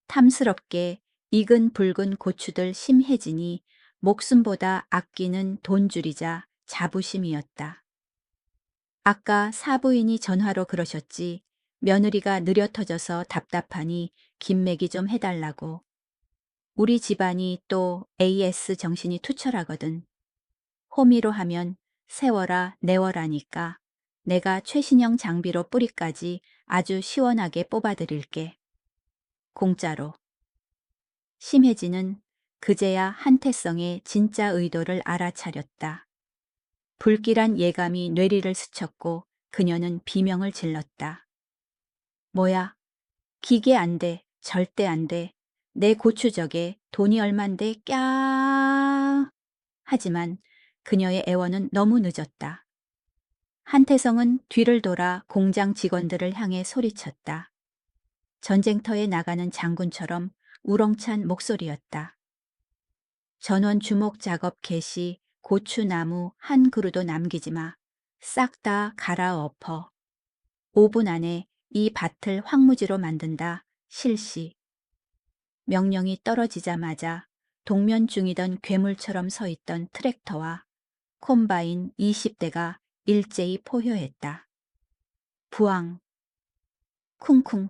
탐스럽게 익은 붉은 고추들 심해지니 목숨보다 아끼는 돈줄이자 자부심이었다. 아까 사부인이 전화로 그러셨지. 며느리가 느려 터져서 답답하니 김맥이 좀 해달라고. 우리 집안이 또 AS 정신이 투철하거든. 호미로 하면 세워라 내워라니까 내가 최신형 장비로 뿌리까지 아주 시원하게 뽑아드릴게. 공짜로. 심혜진은 그제야 한태성의 진짜 의도를 알아차렸다. 불길한 예감이 뇌리를 스쳤고 그녀는 비명을 질렀다. 뭐야? 기계 안 돼. 절대 안 돼. 내 고추적에 돈이 얼만데 꺄. 하지만 그녀의 애원은 너무 늦었다. 한태성은 뒤를 돌아 공장 직원들을 향해 소리쳤다. 전쟁터에 나가는 장군처럼 우렁찬 목소리였다. 전원 주목 작업 개시 고추나무 한 그루도 남기지 마. 싹 다 갈아엎어. 5분 안에 이 밭을 황무지로 만든다. 실시. 명령이 떨어지자마자 동면 중이던 괴물처럼 서 있던 트랙터와 콤바인 20대가 일제히 포효했다. 부앙. 쿵쿵.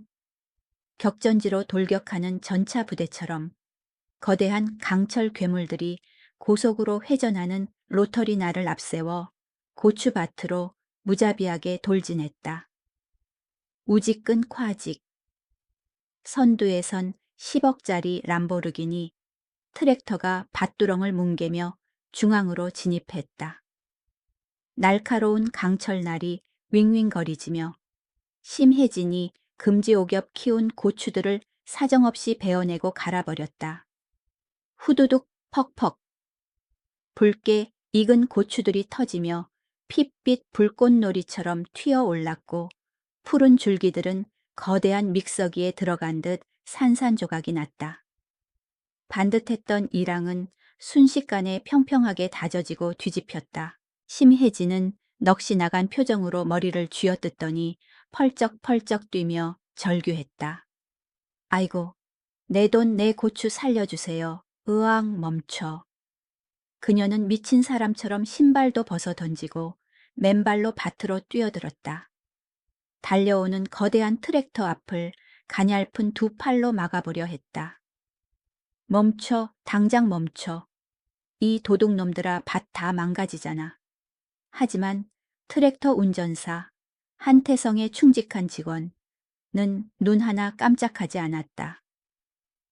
격전지로 돌격하는 전차 부대처럼 거대한 강철 괴물들이 고속으로 회전하는 로터리 날을 앞세워 고추밭으로 무자비하게 돌진했다. 우직근 콰직. 선두에 선 10억짜리 람보르기니 트랙터가 밭두렁을 뭉개며 중앙으로 진입했다. 날카로운 강철날이 윙윙거리지며 심혜진이 금지오겹 키운 고추들을 사정없이 베어내고 갈아버렸다. 후두둑 퍽퍽. 붉게 익은 고추들이 터지며 핏빛 불꽃놀이처럼 튀어올랐고 푸른 줄기들은 거대한 믹서기에 들어간 듯 산산조각이 났다. 반듯했던 이랑은 순식간에 평평하게 다져지고 뒤집혔다. 심혜진은 넋이 나간 표정으로 머리를 쥐어뜯더니 펄쩍펄쩍 뛰며 절규했다. 아이고, 내 돈 내 고추 살려주세요. 으앙 멈춰. 그녀는 미친 사람처럼 신발도 벗어 던지고 맨발로 밭으로 뛰어들었다. 달려오는 거대한 트랙터 앞을 가냘픈 두 팔로 막아보려 했다. 멈춰, 당장 멈춰. 이 도둑놈들아 밭 다 망가지잖아. 하지만 트랙터 운전사, 한태성의 충직한 직원은 눈 하나 깜짝하지 않았다.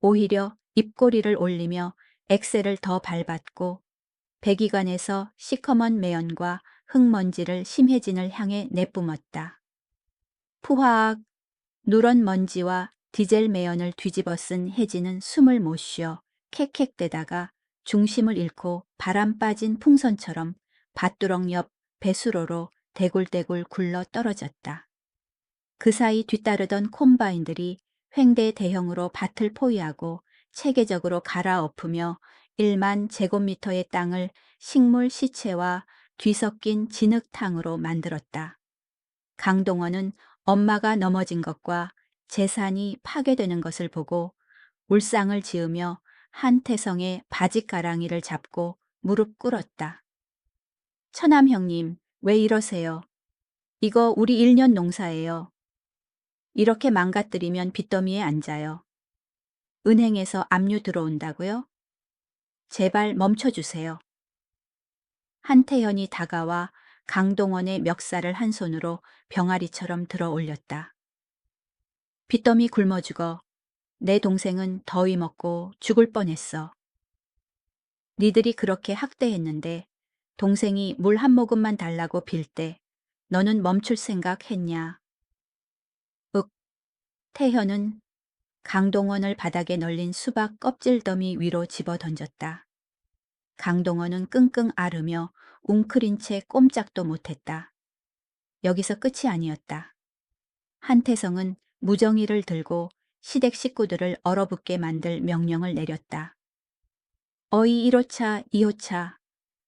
오히려 입꼬리를 올리며 엑셀을 더 밟았고 배기관에서 시커먼 매연과 흙먼지를 심혜진을 향해 내뿜었다. 푸하악. 누런 먼지와 디젤 매연을 뒤집어 쓴 혜진은 숨을 못 쉬어 캑캑대다가 중심을 잃고 바람 빠진 풍선처럼 밭두렁 옆 배수로로 대굴대굴 굴러 떨어졌다. 그 사이 뒤따르던 콤바인들이 횡대 대형으로 밭을 포위하고 체계적으로 갈아엎으며 1만 제곱미터의 땅을 식물 시체와 뒤섞인 진흙탕으로 만들었다. 강동원은 엄마가 넘어진 것과 재산이 파괴되는 것을 보고 울상을 지으며 한태성의 바짓가랑이를 잡고 무릎 꿇었다. 처남 형님, 왜 이러세요? 이거 우리 1년 농사예요. 이렇게 망가뜨리면 빚더미에 앉아요. 은행에서 압류 들어온다고요? 제발 멈춰주세요. 한태현이 다가와 강동원의 멱살을 한 손으로 병아리처럼 들어 올렸다. 빚더미 굶어 죽어. 내 동생은 더위 먹고 죽을 뻔했어. 니들이 그렇게 학대했는데 동생이 물 한 모금만 달라고 빌 때 너는 멈출 생각 했냐? 윽, 태현은 강동원을 바닥에 널린 수박 껍질 더미 위로 집어 던졌다. 강동원은 끙끙 앓으며 웅크린 채 꼼짝도 못했다. 여기서 끝이 아니었다. 한태성은 무정이를 들고 시댁 식구들을 얼어붙게 만들 명령을 내렸다. 어이 1호차, 2호차,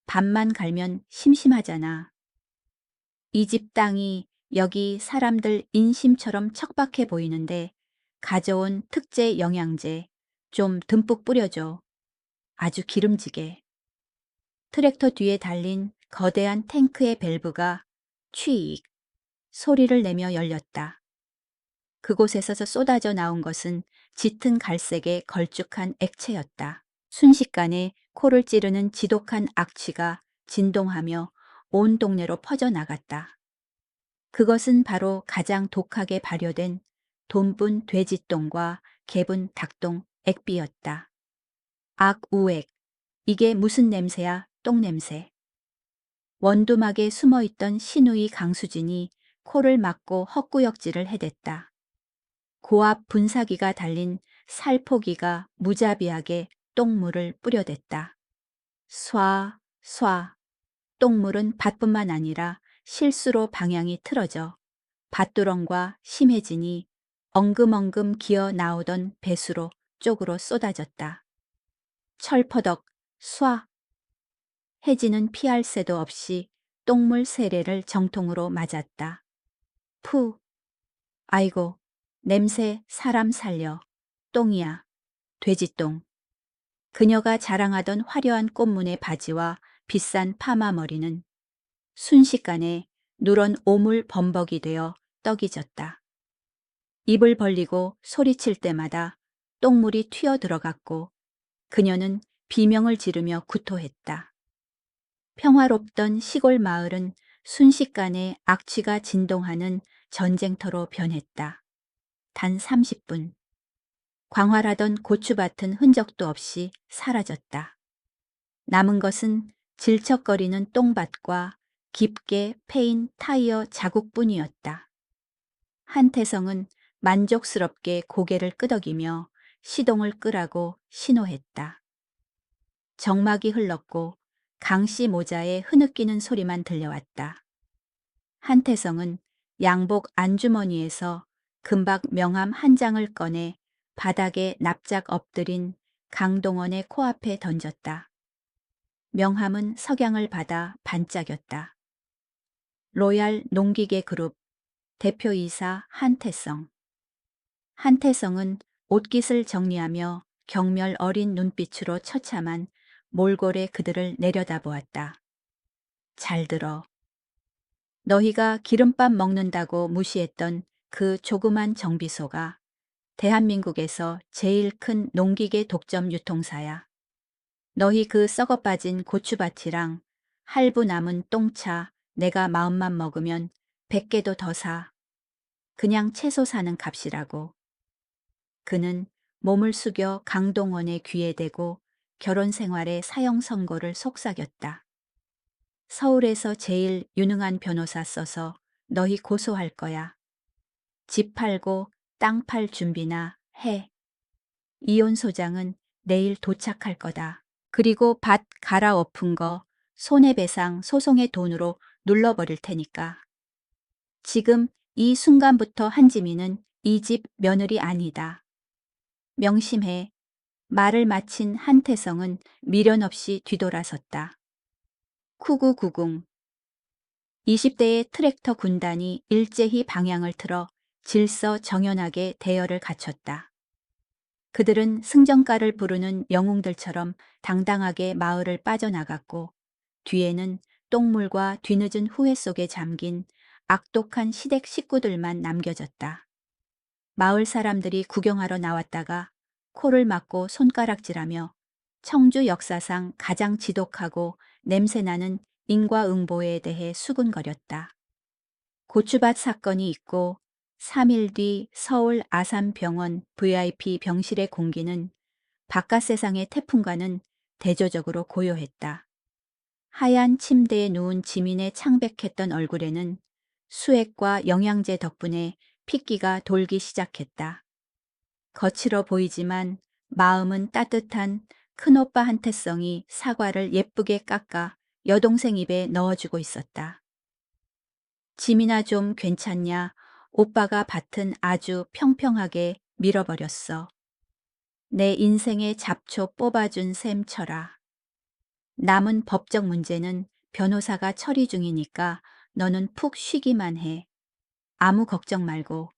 밤만 갈면 심심하잖아. 이 집 땅이 여기 사람들 인심처럼 척박해 보이는데 가져온 특제 영양제 좀 듬뿍 뿌려줘. 아주 기름지게. 트랙터 뒤에 달린 거대한 탱크의 밸브가 취익 소리를 내며 열렸다. 그곳에서 쏟아져 나온 것은 짙은 갈색의 걸쭉한 액체였다. 순식간에 코를 찌르는 지독한 악취가 진동하며 온 동네로 퍼져나갔다. 그것은 바로 가장 독하게 발효된 돈분 돼지똥과 개분 닭똥 액비였다. 악우액. 이게 무슨 냄새야, 똥냄새. 원두막에 숨어있던 신우이 강수진이 코를 막고 헛구역질을 해댔다. 고압 분사기가 달린 살포기가 무자비하게 똥물을 뿌려댔다. 쏴, 쏴. 똥물은 밭뿐만 아니라 실수로 방향이 틀어져 밭두렁과 심해진이 엉금엉금 기어 나오던 배수로 쪽으로 쏟아졌다. 철퍼덕, 쏴. 혜진은 피할 새도 없이 똥물 세례를 정통으로 맞았다. 푸. 아이고, 냄새 사람 살려. 똥이야. 돼지똥. 그녀가 자랑하던 화려한 꽃무늬 바지와 비싼 파마 머리는 순식간에 누런 오물 범벅이 되어 떡이 졌다. 입을 벌리고 소리칠 때마다 똥물이 튀어 들어갔고 그녀는 비명을 지르며 구토했다. 평화롭던 시골 마을은 순식간에 악취가 진동하는 전쟁터로 변했다. 단 30분. 광활하던 고추밭은 흔적도 없이 사라졌다. 남은 것은 질척거리는 똥밭과 깊게 패인 타이어 자국뿐이었다. 한태성은 만족스럽게 고개를 끄덕이며 시동을 끄라고 신호했다. 정막이 흘렀고 강씨 모자에 흐느끼는 소리만 들려왔다. 한태성은 양복 안주머니에서 금박 명함 한 장을 꺼내 바닥에 납작 엎드린 강동원의 코앞에 던졌다. 명함은 석양을 받아 반짝였다. 로얄 농기계 그룹 대표이사 한태성. 한태성은 옷깃을 정리하며 경멸 어린 눈빛으로 처참한 몰골에 그들을 내려다보았다. 잘 들어. 너희가 기름밥 먹는다고 무시했던 그 조그만 정비소가 대한민국에서 제일 큰 농기계 독점 유통사야. 너희 그 썩어 빠진 고추밭이랑 할부 남은 똥차 내가 마음만 먹으면 100개도 더 사. 그냥 채소 사는 값이라고. 그는 몸을 숙여 강동원의 귀에 대고 결혼 생활의 사형 선고를 속삭였다. 서울에서 제일 유능한 변호사 써서 너희 고소할 거야. 집 팔고 땅 팔 준비나 해. 이혼 소장은 내일 도착할 거다. 그리고 밭 갈아엎은 거 손해배상 소송의 돈으로 눌러버릴 테니까. 지금 이 순간부터 한지민은 이 집 며느리 아니다. 명심해. 말을 마친 한태성은 미련 없이 뒤돌아섰다. 쿠구구궁. 20대의 트랙터 군단이 일제히 방향을 틀어 질서정연하게 대열을 갖췄다. 그들은 승전가를 부르는 영웅들처럼 당당하게 마을을 빠져나갔고 뒤에는 똥물과 뒤늦은 후회 속에 잠긴 악독한 시댁 식구들만 남겨졌다. 마을 사람들이 구경하러 나왔다가 코를 막고 손가락질하며 청주 역사상 가장 지독하고 냄새나는 인과응보에 대해 수군거렸다. 고추밭 사건이 있고 3일 뒤 서울 아산병원 VIP 병실의 공기는 바깥 세상의 태풍과는 대조적으로 고요했다. 하얀 침대에 누운 지민의 창백했던 얼굴에는 수액과 영양제 덕분에 핏기가 돌기 시작했다. 거칠어 보이지만 마음은 따뜻한 큰오빠 한태성이 사과를 예쁘게 깎아 여동생 입에 넣어주고 있었다. 지민아 좀 괜찮냐? 오빠가 밭은 아주 평평하게 밀어버렸어. 내 인생의 잡초 뽑아준 셈 쳐라. 남은 법적 문제는 변호사가 처리 중이니까 너는 푹 쉬기만 해. 아무 걱정 말고.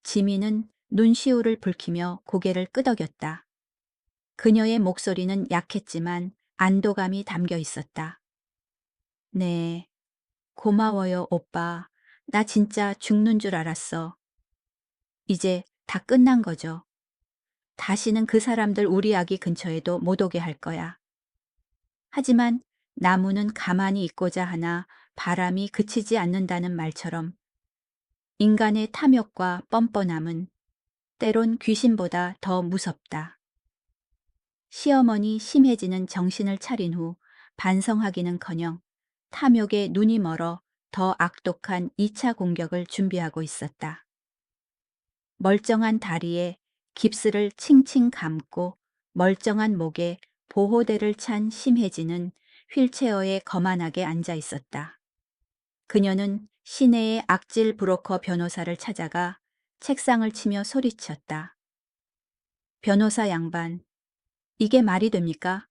지민은 눈시울을 붉히며 고개를 끄덕였다. 그녀의 목소리는 약했지만 안도감이 담겨 있었다. 네, 고마워요, 오빠. 나 진짜 죽는 줄 알았어. 이제 다 끝난 거죠. 다시는 그 사람들 우리 아기 근처에도 못 오게 할 거야. 하지만 나무는 가만히 있고자 하나 바람이 그치지 않는다는 말처럼 인간의 탐욕과 뻔뻔함은 때론 귀신보다 더 무섭다. 시어머니 심해지는 정신을 차린 후 반성하기는커녕 탐욕에 눈이 멀어 더 악독한 2차 공격을 준비하고 있었다. 멀쩡한 다리에 깁스를 칭칭 감고 멀쩡한 목에 보호대를 찬 심혜진은 휠체어에 거만하게 앉아 있었다. 그녀는 시내의 악질 브로커 변호사를 찾아가 책상을 치며 소리쳤다. 변호사 양반, 이게 말이 됩니까?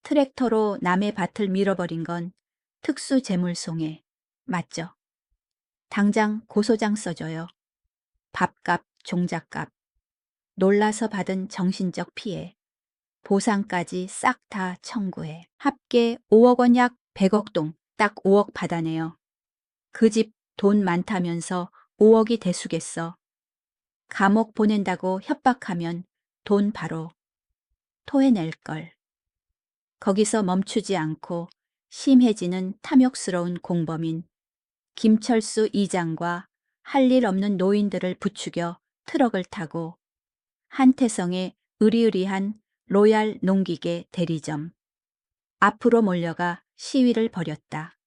트랙터로 남의 밭을 밀어버린 건 특수재물손해, 맞죠? 당장 고소장 써줘요. 밥값, 종잣값, 놀라서 받은 정신적 피해, 보상까지 싹 다 청구해. 합계 5억 원 약 100억 동, 딱 5억 받아내요. 그 집 돈 많다면서 5억이 대수겠어. 감옥 보낸다고 협박하면 돈 바로 토해낼 걸. 거기서 멈추지 않고 심해지는 탐욕스러운 공범인 김철수 이장과 할 일 없는 노인들을 부추겨 트럭을 타고 한태성의 으리으리한 로얄 농기계 대리점 앞으로 몰려가 시위를 벌였다.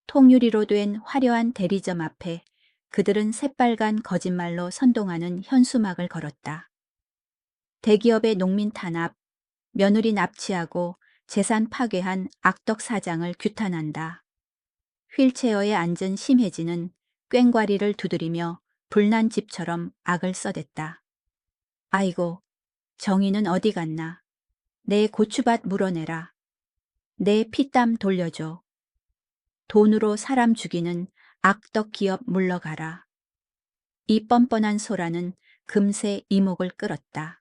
통유리로 된 화려한 대리점 앞에 그들은 새빨간 거짓말로 선동하는 현수막을 걸었다. 대기업의 농민 탄압, 며느리 납치하고 재산 파괴한 악덕 사장을 규탄한다. 휠체어에 앉은 심혜진은 꽹과리를 두드리며 불난 집처럼 악을 써댔다. 아이고, 정의는 어디 갔나. 내 고추밭 물어내라. 내 피땀 돌려줘. 돈으로 사람 죽이는 악덕 기업 물러가라. 이 뻔뻔한 소라는 금세 이목을 끌었다.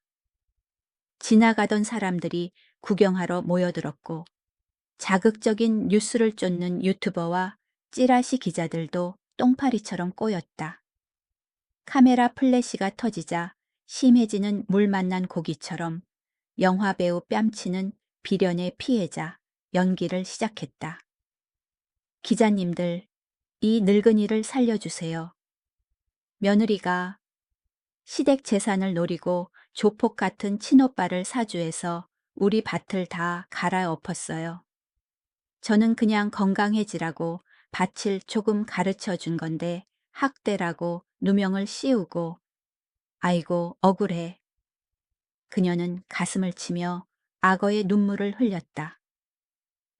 지나가던 사람들이 구경하러 모여들었고 자극적인 뉴스를 쫓는 유튜버와 찌라시 기자들도 똥파리처럼 꼬였다. 카메라 플래시가 터지자 심해지는 물 만난 고기처럼 영화배우 뺨치는 비련의 피해자 연기를 시작했다. 기자님들, 이 늙은이를 살려주세요. 며느리가 시댁 재산을 노리고 조폭 같은 친오빠를 사주해서 우리 밭을 다 갈아엎었어요. 저는 그냥 건강해지라고 밭을 조금 가르쳐 준 건데 학대라고 누명을 씌우고 아이고 억울해. 그녀는 가슴을 치며 악어의 눈물을 흘렸다.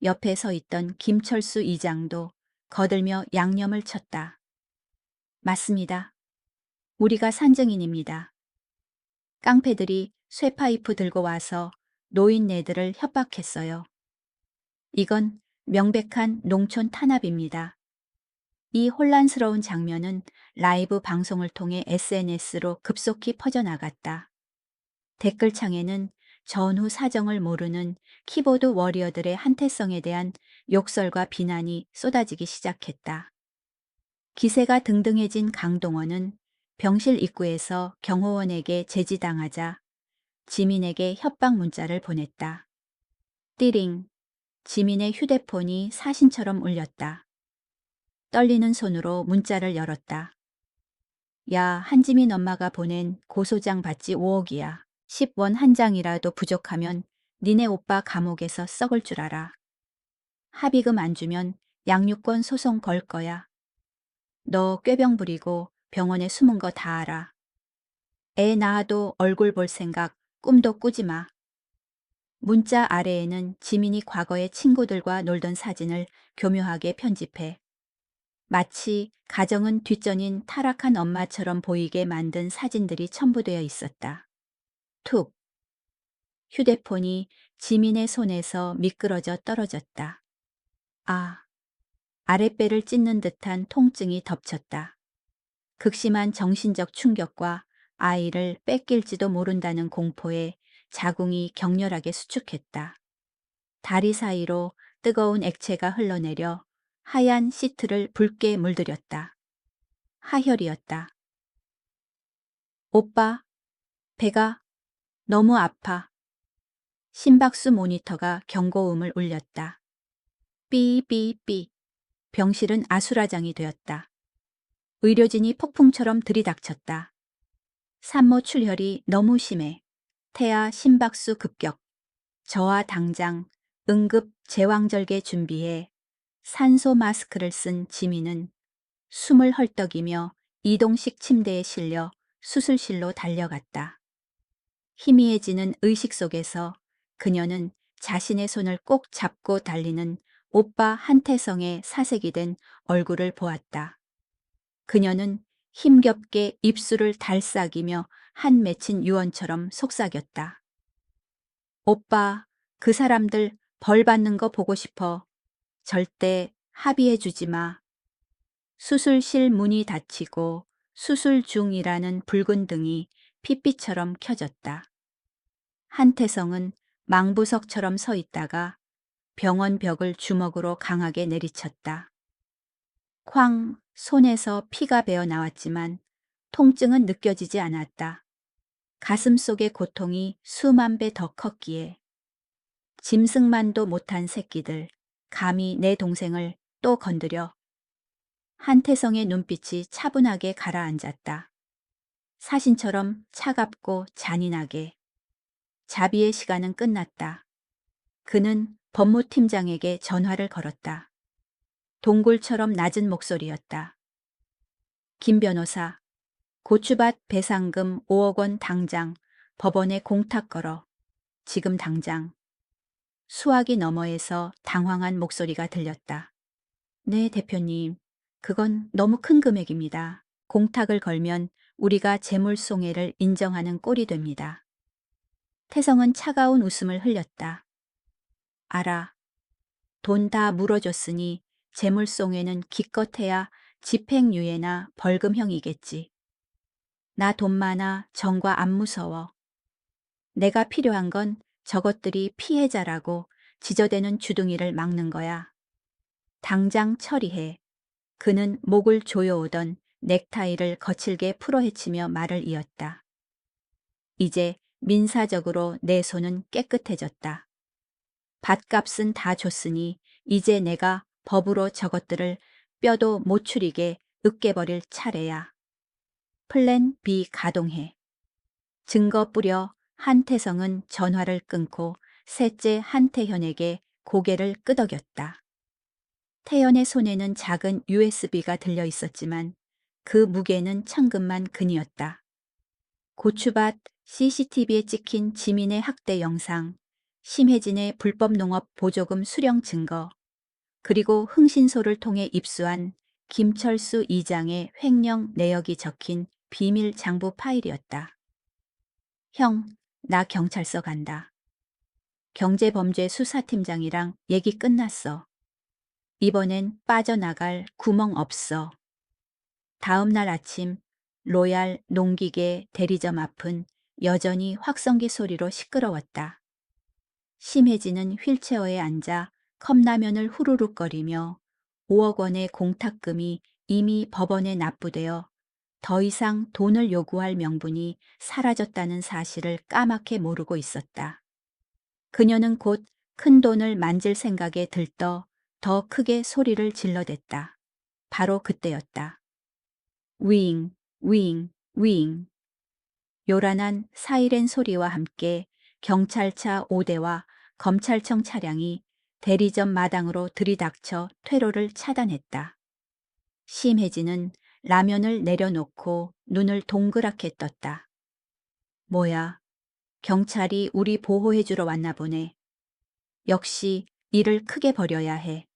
옆에 서 있던 김철수 이장도 거들며 양념을 쳤다. 맞습니다. 우리가 산증인입니다. 깡패들이 쇠파이프 들고 와서 노인네들을 협박했어요. 이건 명백한 농촌 탄압입니다. 이 혼란스러운 장면은 라이브 방송을 통해 SNS로 급속히 퍼져나갔다. 댓글창에는 전후 사정을 모르는 키보드 워리어들의 한태성에 대한 욕설과 비난이 쏟아지기 시작했다. 기세가 등등해진 강동원은 병실 입구에서 경호원에게 제지당하자 지민에게 협박 문자를 보냈다. 띠링. 지민의 휴대폰이 사신처럼 울렸다. 떨리는 손으로 문자를 열었다. 야, 한지민 엄마가 보낸 고소장 받지 5억이야. 10원 한 장이라도 부족하면 니네 오빠 감옥에서 썩을 줄 알아. 합의금 안 주면 양육권 소송 걸 거야. 너 꾀병 부리고 병원에 숨은 거 다 알아. 애 낳아도 얼굴 볼 생각 꿈도 꾸지 마. 문자 아래에는 지민이 과거에 친구들과 놀던 사진을 교묘하게 편집해 마치 가정은 뒷전인 타락한 엄마처럼 보이게 만든 사진들이 첨부되어 있었다. 툭. 휴대폰이 지민의 손에서 미끄러져 떨어졌다. 아. 아랫배를 찢는 듯한 통증이 덮쳤다. 극심한 정신적 충격과 아이를 뺏길지도 모른다는 공포에 자궁이 격렬하게 수축했다. 다리 사이로 뜨거운 액체가 흘러내려 하얀 시트를 붉게 물들였다. 하혈이었다. 오빠, 배가 너무 아파. 심박수 모니터가 경고음을 울렸다. 삐삐삐. 병실은 아수라장이 되었다. 의료진이 폭풍처럼 들이닥쳤다. 산모 출혈이 너무 심해. 태아 심박수 급격. 저하 당장 응급 제왕절개 준비해 산소 마스크를 쓴 지민은 숨을 헐떡이며 이동식 침대에 실려 수술실로 달려갔다. 희미해지는 의식 속에서 그녀는 자신의 손을 꼭 잡고 달리는 오빠 한태성의 사색이 된 얼굴을 보았다. 그녀는 힘겹게 입술을 달싹이며 한 맺힌 유언처럼 속삭였다. 오빠, 그 사람들 벌 받는 거 보고 싶어. 절대 합의해 주지 마. 수술실 문이 닫히고 수술 중이라는 붉은 등이 핏빛처럼 켜졌다. 한태성은 망부석처럼 서 있다가 병원 벽을 주먹으로 강하게 내리쳤다. 쾅, 손에서 피가 배어 나왔지만 통증은 느껴지지 않았다. 가슴 속의 고통이 수만 배 더 컸기에 짐승만도 못한 새끼들, 감히 내 동생을 또 건드려. 한태성의 눈빛이 차분하게 가라앉았다. 사신처럼 차갑고 잔인하게. 자비의 시간은 끝났다. 그는 법무팀장에게 전화를 걸었다. 동굴처럼 낮은 목소리였다. 김 변호사, 고추밭 배상금 5억 원 당장 법원에 공탁 걸어. 지금 당장. 수화기 너머에서 당황한 목소리가 들렸다. 네, 대표님. 그건 너무 큰 금액입니다. 공탁을 걸면 우리가 재물손해를 인정하는 꼴이 됩니다. 태성은 차가운 웃음을 흘렸다. 알아. 돈 다 물어줬으니 재물손해는 기껏해야 집행유예나 벌금형이겠지. 나 돈 많아 정과 안 무서워. 내가 필요한 건 저것들이 피해자라고 지저대는 주둥이를 막는 거야. 당장 처리해. 그는 목을 조여오던 넥타이를 거칠게 풀어헤치며 말을 이었다. 이제 민사적으로 내 손은 깨끗해졌다. 밭값은 다 줬으니 이제 내가 법으로 저것들을 뼈도 못 추리게 으깨버릴 차례야. 플랜 B 가동해. 증거 뿌려. 한태성은 전화를 끊고 셋째 한태현에게 고개를 끄덕였다. 태연의 손에는 작은 USB가 들려 있었지만 그 무게는 천근만 근이었다. 고추밭 CCTV에 찍힌 지민의 학대 영상, 심혜진의 불법 농업 보조금 수령 증거, 그리고 흥신소를 통해 입수한 김철수 이장의 횡령 내역이 적힌 비밀 장부 파일이었다. 형, 나 경찰서 간다. 경제범죄 수사팀장이랑 얘기 끝났어. 이번엔 빠져나갈 구멍 없어. 다음 날 아침 로얄 농기계 대리점 앞은 여전히 확성기 소리로 시끄러웠다. 심혜진은 휠체어에 앉아 컵라면을 후루룩거리며 5억 원의 공탁금이 이미 법원에 납부되어 더 이상 돈을 요구할 명분이 사라졌다는 사실을 까맣게 모르고 있었다. 그녀는 곧 큰 돈을 만질 생각에 들떠 더 크게 소리를 질러댔다. 바로 그때였다. 윙, 윙, 윙. 요란한 사이렌 소리와 함께 경찰차 5대와 검찰청 차량이 대리점 마당으로 들이닥쳐 퇴로를 차단했다. 심혜진은 라면을 내려놓고 눈을 동그랗게 떴다. 뭐야, 경찰이 우리 보호해주러 왔나 보네. 역시 일을 크게 벌여야 해.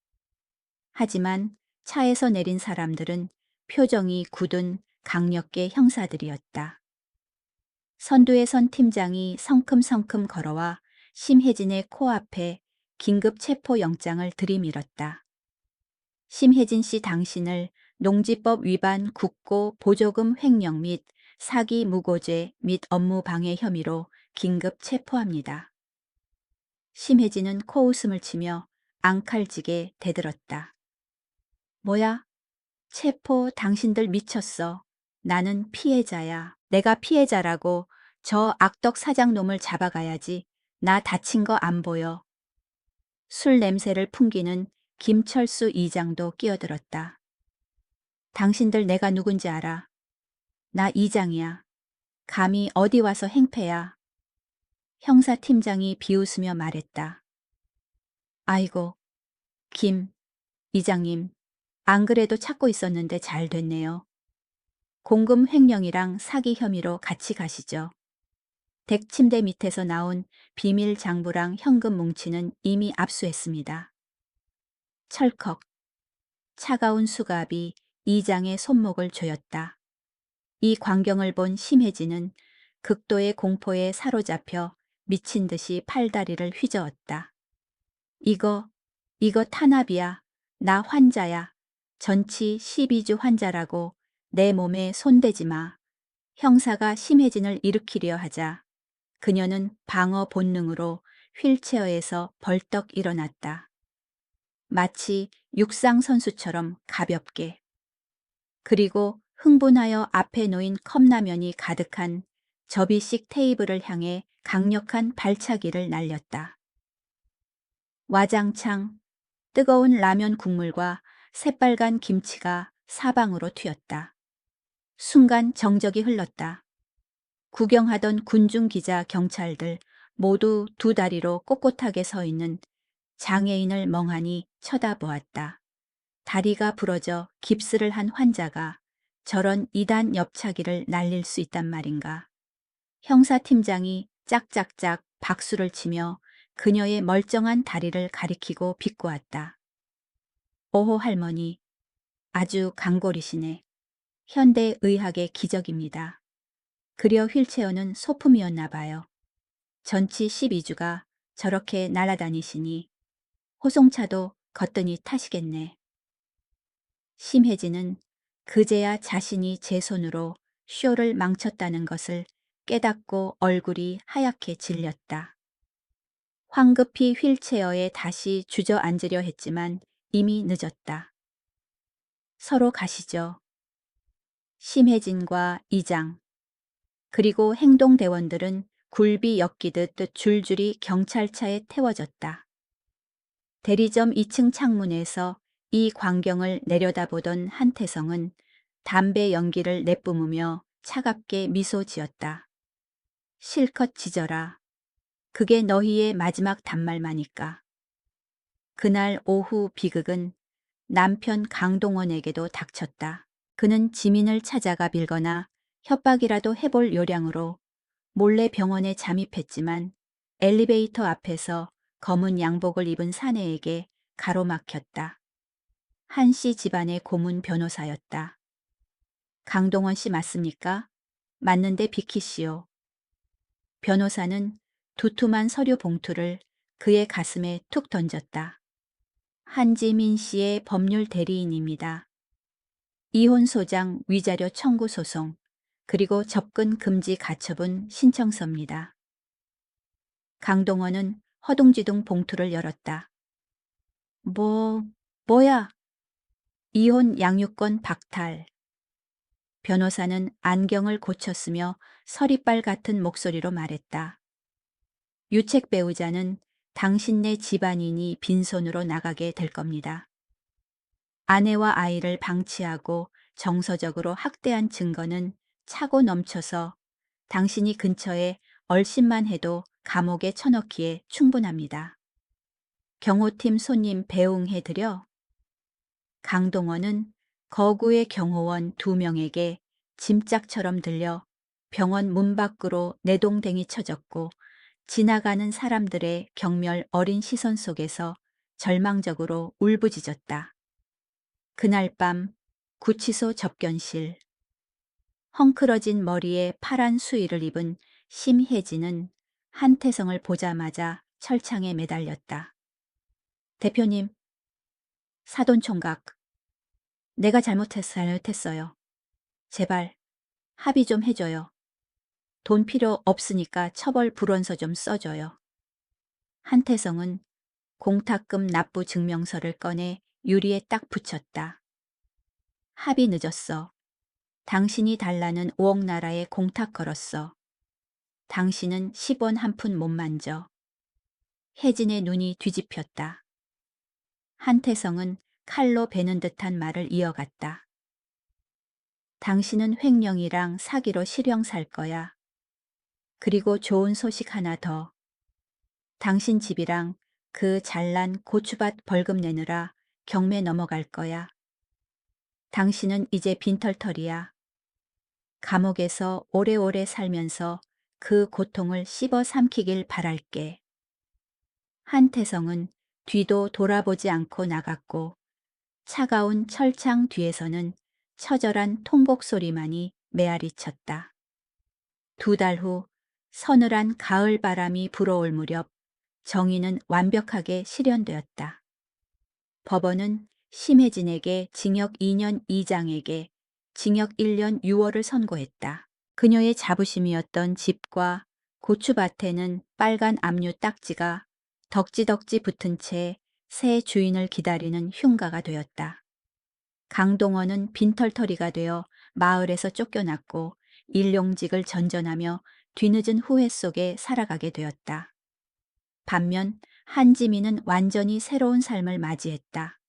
하지만 차에서 내린 사람들은 표정이 굳은 강력계 형사들이었다. 선두에 선 팀장이 성큼성큼 걸어와 심혜진의 코앞에 긴급 체포 영장을 들이밀었다. 심혜진 씨 당신을 농지법 위반 국고 보조금 횡령 및 사기 무고죄 및 업무 방해 혐의로 긴급 체포합니다. 심혜진은 코웃음을 치며 앙칼지게 대들었다. 뭐야? 체포 당신들 미쳤어. 나는 피해자야. 내가 피해자라고 저 악덕 사장놈을 잡아가야지. 나 다친 거 안 보여. 술 냄새를 풍기는 김철수 이장도 끼어들었다. 당신들 내가 누군지 알아. 나 이장이야. 감히 어디 와서 행패야. 형사팀장이 비웃으며 말했다. 아이고, 김 이장님. 안 그래도 찾고 있었는데 잘 됐네요. 공금 횡령이랑 사기 혐의로 같이 가시죠. 댁 침대 밑에서 나온 비밀 장부랑 현금 뭉치는 이미 압수했습니다. 철컥. 차가운 수갑이 이장의 손목을 조였다. 이 광경을 본 심혜진은 극도의 공포에 사로잡혀 미친 듯이 팔다리를 휘저었다. 이거 탄압이야. 나 환자야. 전치 12주 환자라고 내 몸에 손대지 마. 형사가 심혜진을 일으키려 하자 그녀는 방어 본능으로 휠체어에서 벌떡 일어났다. 마치 육상 선수처럼 가볍게. 그리고 흥분하여 앞에 놓인 컵라면이 가득한 접이식 테이블을 향해 강력한 발차기를 날렸다. 와장창 뜨거운 라면 국물과 새빨간 김치가 사방으로 튀었다. 순간 정적이 흘렀다. 구경하던 군중 기자 경찰들 모두 두 다리로 꼿꼿하게 서 있는 장애인을 멍하니 쳐다보았다. 다리가 부러져 깁스를 한 환자가 저런 이단 옆차기를 날릴 수 있단 말인가. 형사팀장이 짝짝짝 박수를 치며 그녀의 멀쩡한 다리를 가리키고 비꼬았다. 오호 할머니, 아주 강골이시네. 현대의학의 기적입니다. 그려 휠체어는 소품이었나 봐요. 전치 12주가 저렇게 날아다니시니 호송차도 거뜬히 타시겠네. 심혜진은 그제야 자신이 제 손으로 쇼를 망쳤다는 것을 깨닫고 얼굴이 하얗게 질렸다. 황급히 휠체어에 다시 주저앉으려 했지만 이미 늦었다. 서로 가시죠. 심혜진과 이장, 그리고 행동대원들은 굴비 엮이듯 줄줄이 경찰차에 태워졌다. 대리점 2층 창문에서 이 광경을 내려다보던 한태성은 담배 연기를 내뿜으며 차갑게 미소 지었다. 실컷 지져라. 그게 너희의 마지막 단말마니까. 그날 오후 비극은 남편 강동원에게도 닥쳤다. 그는 지민을 찾아가 빌거나 협박이라도 해볼 요량으로 몰래 병원에 잠입했지만 엘리베이터 앞에서 검은 양복을 입은 사내에게 가로막혔다. 한씨 집안의 고문 변호사였다. 강동원 씨 맞습니까? 맞는데 비키시오. 변호사는 두툼한 서류 봉투를 그의 가슴에 툭 던졌다. 한지민 씨의 법률 대리인입니다. 이혼 소장 위자료 청구 소송, 그리고 접근 금지 가처분 신청서입니다. 강동원은 허둥지둥 봉투를 열었다. 뭐야? 이혼 양육권 박탈. 변호사는 안경을 고쳤으며 서리빨 같은 목소리로 말했다. 유책 배우자는 당신네 집안인이 빈손으로 나가게 될 겁니다. 아내와 아이를 방치하고 정서적으로 학대한 증거는 차고 넘쳐서 당신이 근처에 얼씬만 해도 감옥에 쳐넣기에 충분합니다. 경호팀 손님 배웅해드려. 강동원은 거구의 경호원 2명에게 짐짝처럼 들려 병원 문 밖으로 내동댕이 쳐졌고 지나가는 사람들의 경멸 어린 시선 속에서 절망적으로 울부짖었다. 그날 밤 구치소 접견실. 헝클어진 머리에 파란 수의를 입은 심혜진은 한태성을 보자마자 철창에 매달렸다. 대표님, 사돈총각, 내가 잘못했어요. 제발 합의 좀 해줘요. 돈 필요 없으니까 처벌 불원서 좀 써줘요. 한태성은 공탁금 납부 증명서를 꺼내 유리에 딱 붙였다. 합의 늦었어. 당신이 달라는 5억 나라에 공탁 걸었어. 당신은 10원 한 푼 못 만져. 혜진의 눈이 뒤집혔다. 한태성은 칼로 베는 듯한 말을 이어갔다. 당신은 횡령이랑 사기로 실형 살 거야. 그리고 좋은 소식 하나 더. 당신 집이랑 그 잘난 고추밭 벌금 내느라 경매 넘어갈 거야. 당신은 이제 빈털털이야. 감옥에서 오래오래 살면서 그 고통을 씹어 삼키길 바랄게. 한태성은 뒤도 돌아보지 않고 나갔고 차가운 철창 뒤에서는 처절한 통곡 소리만이 메아리 쳤다. 2달 후 서늘한 가을 바람이 불어올 무렵 정의는 완벽하게 실현되었다. 법원은 심혜진에게 징역 2년 이장에게 징역 1년 6월을 선고했다. 그녀의 자부심이었던 집과 고추밭에는 빨간 압류 딱지가 덕지덕지 붙은 채 새 주인을 기다리는 흉가가 되었다. 강동원은 빈털터리가 되어 마을에서 쫓겨났고 일용직을 전전하며 뒤늦은 후회 속에 살아가게 되었다. 반면 한지민은 완전히 새로운 삶을 맞이했다.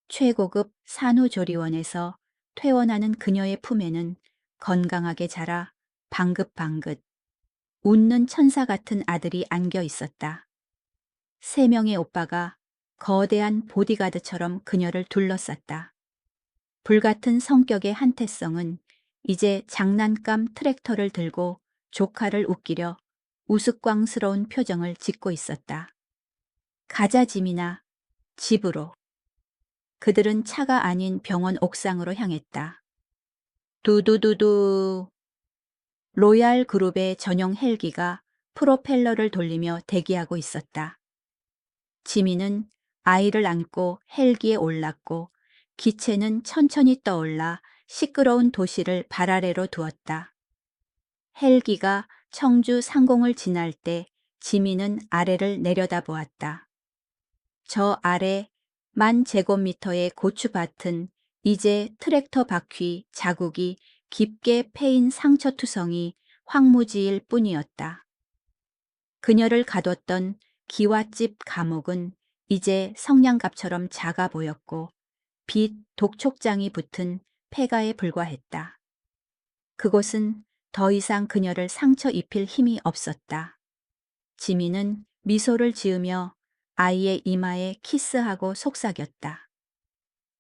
최고급 산후조리원에서 퇴원하는 그녀의 품에는 건강하게 자라 방긋방긋 웃는 천사 같은 아들이 안겨 있었다. 3명의 오빠가 거대한 보디가드처럼 그녀를 둘러쌌다. 불같은 성격의 한태성은 이제 장난감 트랙터를 들고 조카를 웃기려 우스꽝스러운 표정을 짓고 있었다. 가자 지민아, 집으로. 그들은 차가 아닌 병원 옥상으로 향했다. 두두두두. 로얄 그룹의 전용 헬기가 프로펠러를 돌리며 대기하고 있었다. 지민은 아이를 안고 헬기에 올랐고 기체는 천천히 떠올라 시끄러운 도시를 발 아래로 두었다. 헬기가 청주 상공을 지날 때 지민은 아래를 내려다보았다. 저 아래 10,000제곱미터의 고추밭은 이제 트랙터 바퀴 자국이 깊게 패인 상처투성이 황무지일 뿐이었다. 그녀를 가뒀던 기와집 감옥은 이제 성냥갑처럼 작아 보였고 빛 독촉장이 붙은 폐가에 불과했다. 그곳은 더 이상 그녀를 상처 입힐 힘이 없었다. 지민은 미소를 지으며 아이의 이마에 키스하고 속삭였다.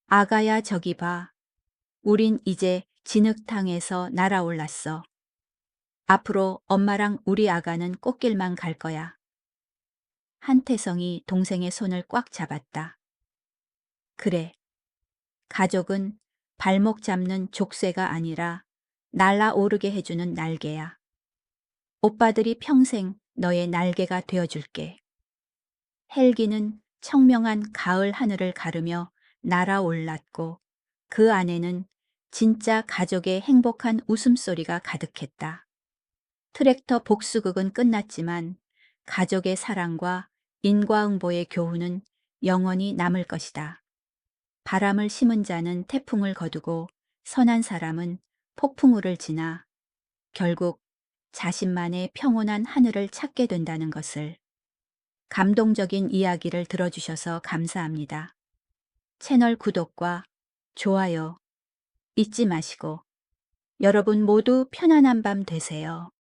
아가야 저기 봐. 우린 이제 진흙탕에서 날아올랐어. 앞으로 엄마랑 우리 아가는 꽃길만 갈 거야. 한태성이 동생의 손을 꽉 잡았다. 그래, 가족은 발목 잡는 족쇄가 아니라 날아오르게 해주는 날개야. 오빠들이 평생 너의 날개가 되어줄게. 헬기는 청명한 가을 하늘을 가르며 날아올랐고 그 안에는 진짜 가족의 행복한 웃음소리가 가득했다. 트랙터 복수극은 끝났지만 가족의 사랑과 인과응보의 교훈은 영원히 남을 것이다. 바람을 심은 자는 태풍을 거두고 선한 사람은 폭풍우를 지나 결국 자신만의 평온한 하늘을 찾게 된다는 것을. 감동적인 이야기를 들어주셔서 감사합니다. 채널 구독과 좋아요 잊지 마시고 여러분 모두 편안한 밤 되세요.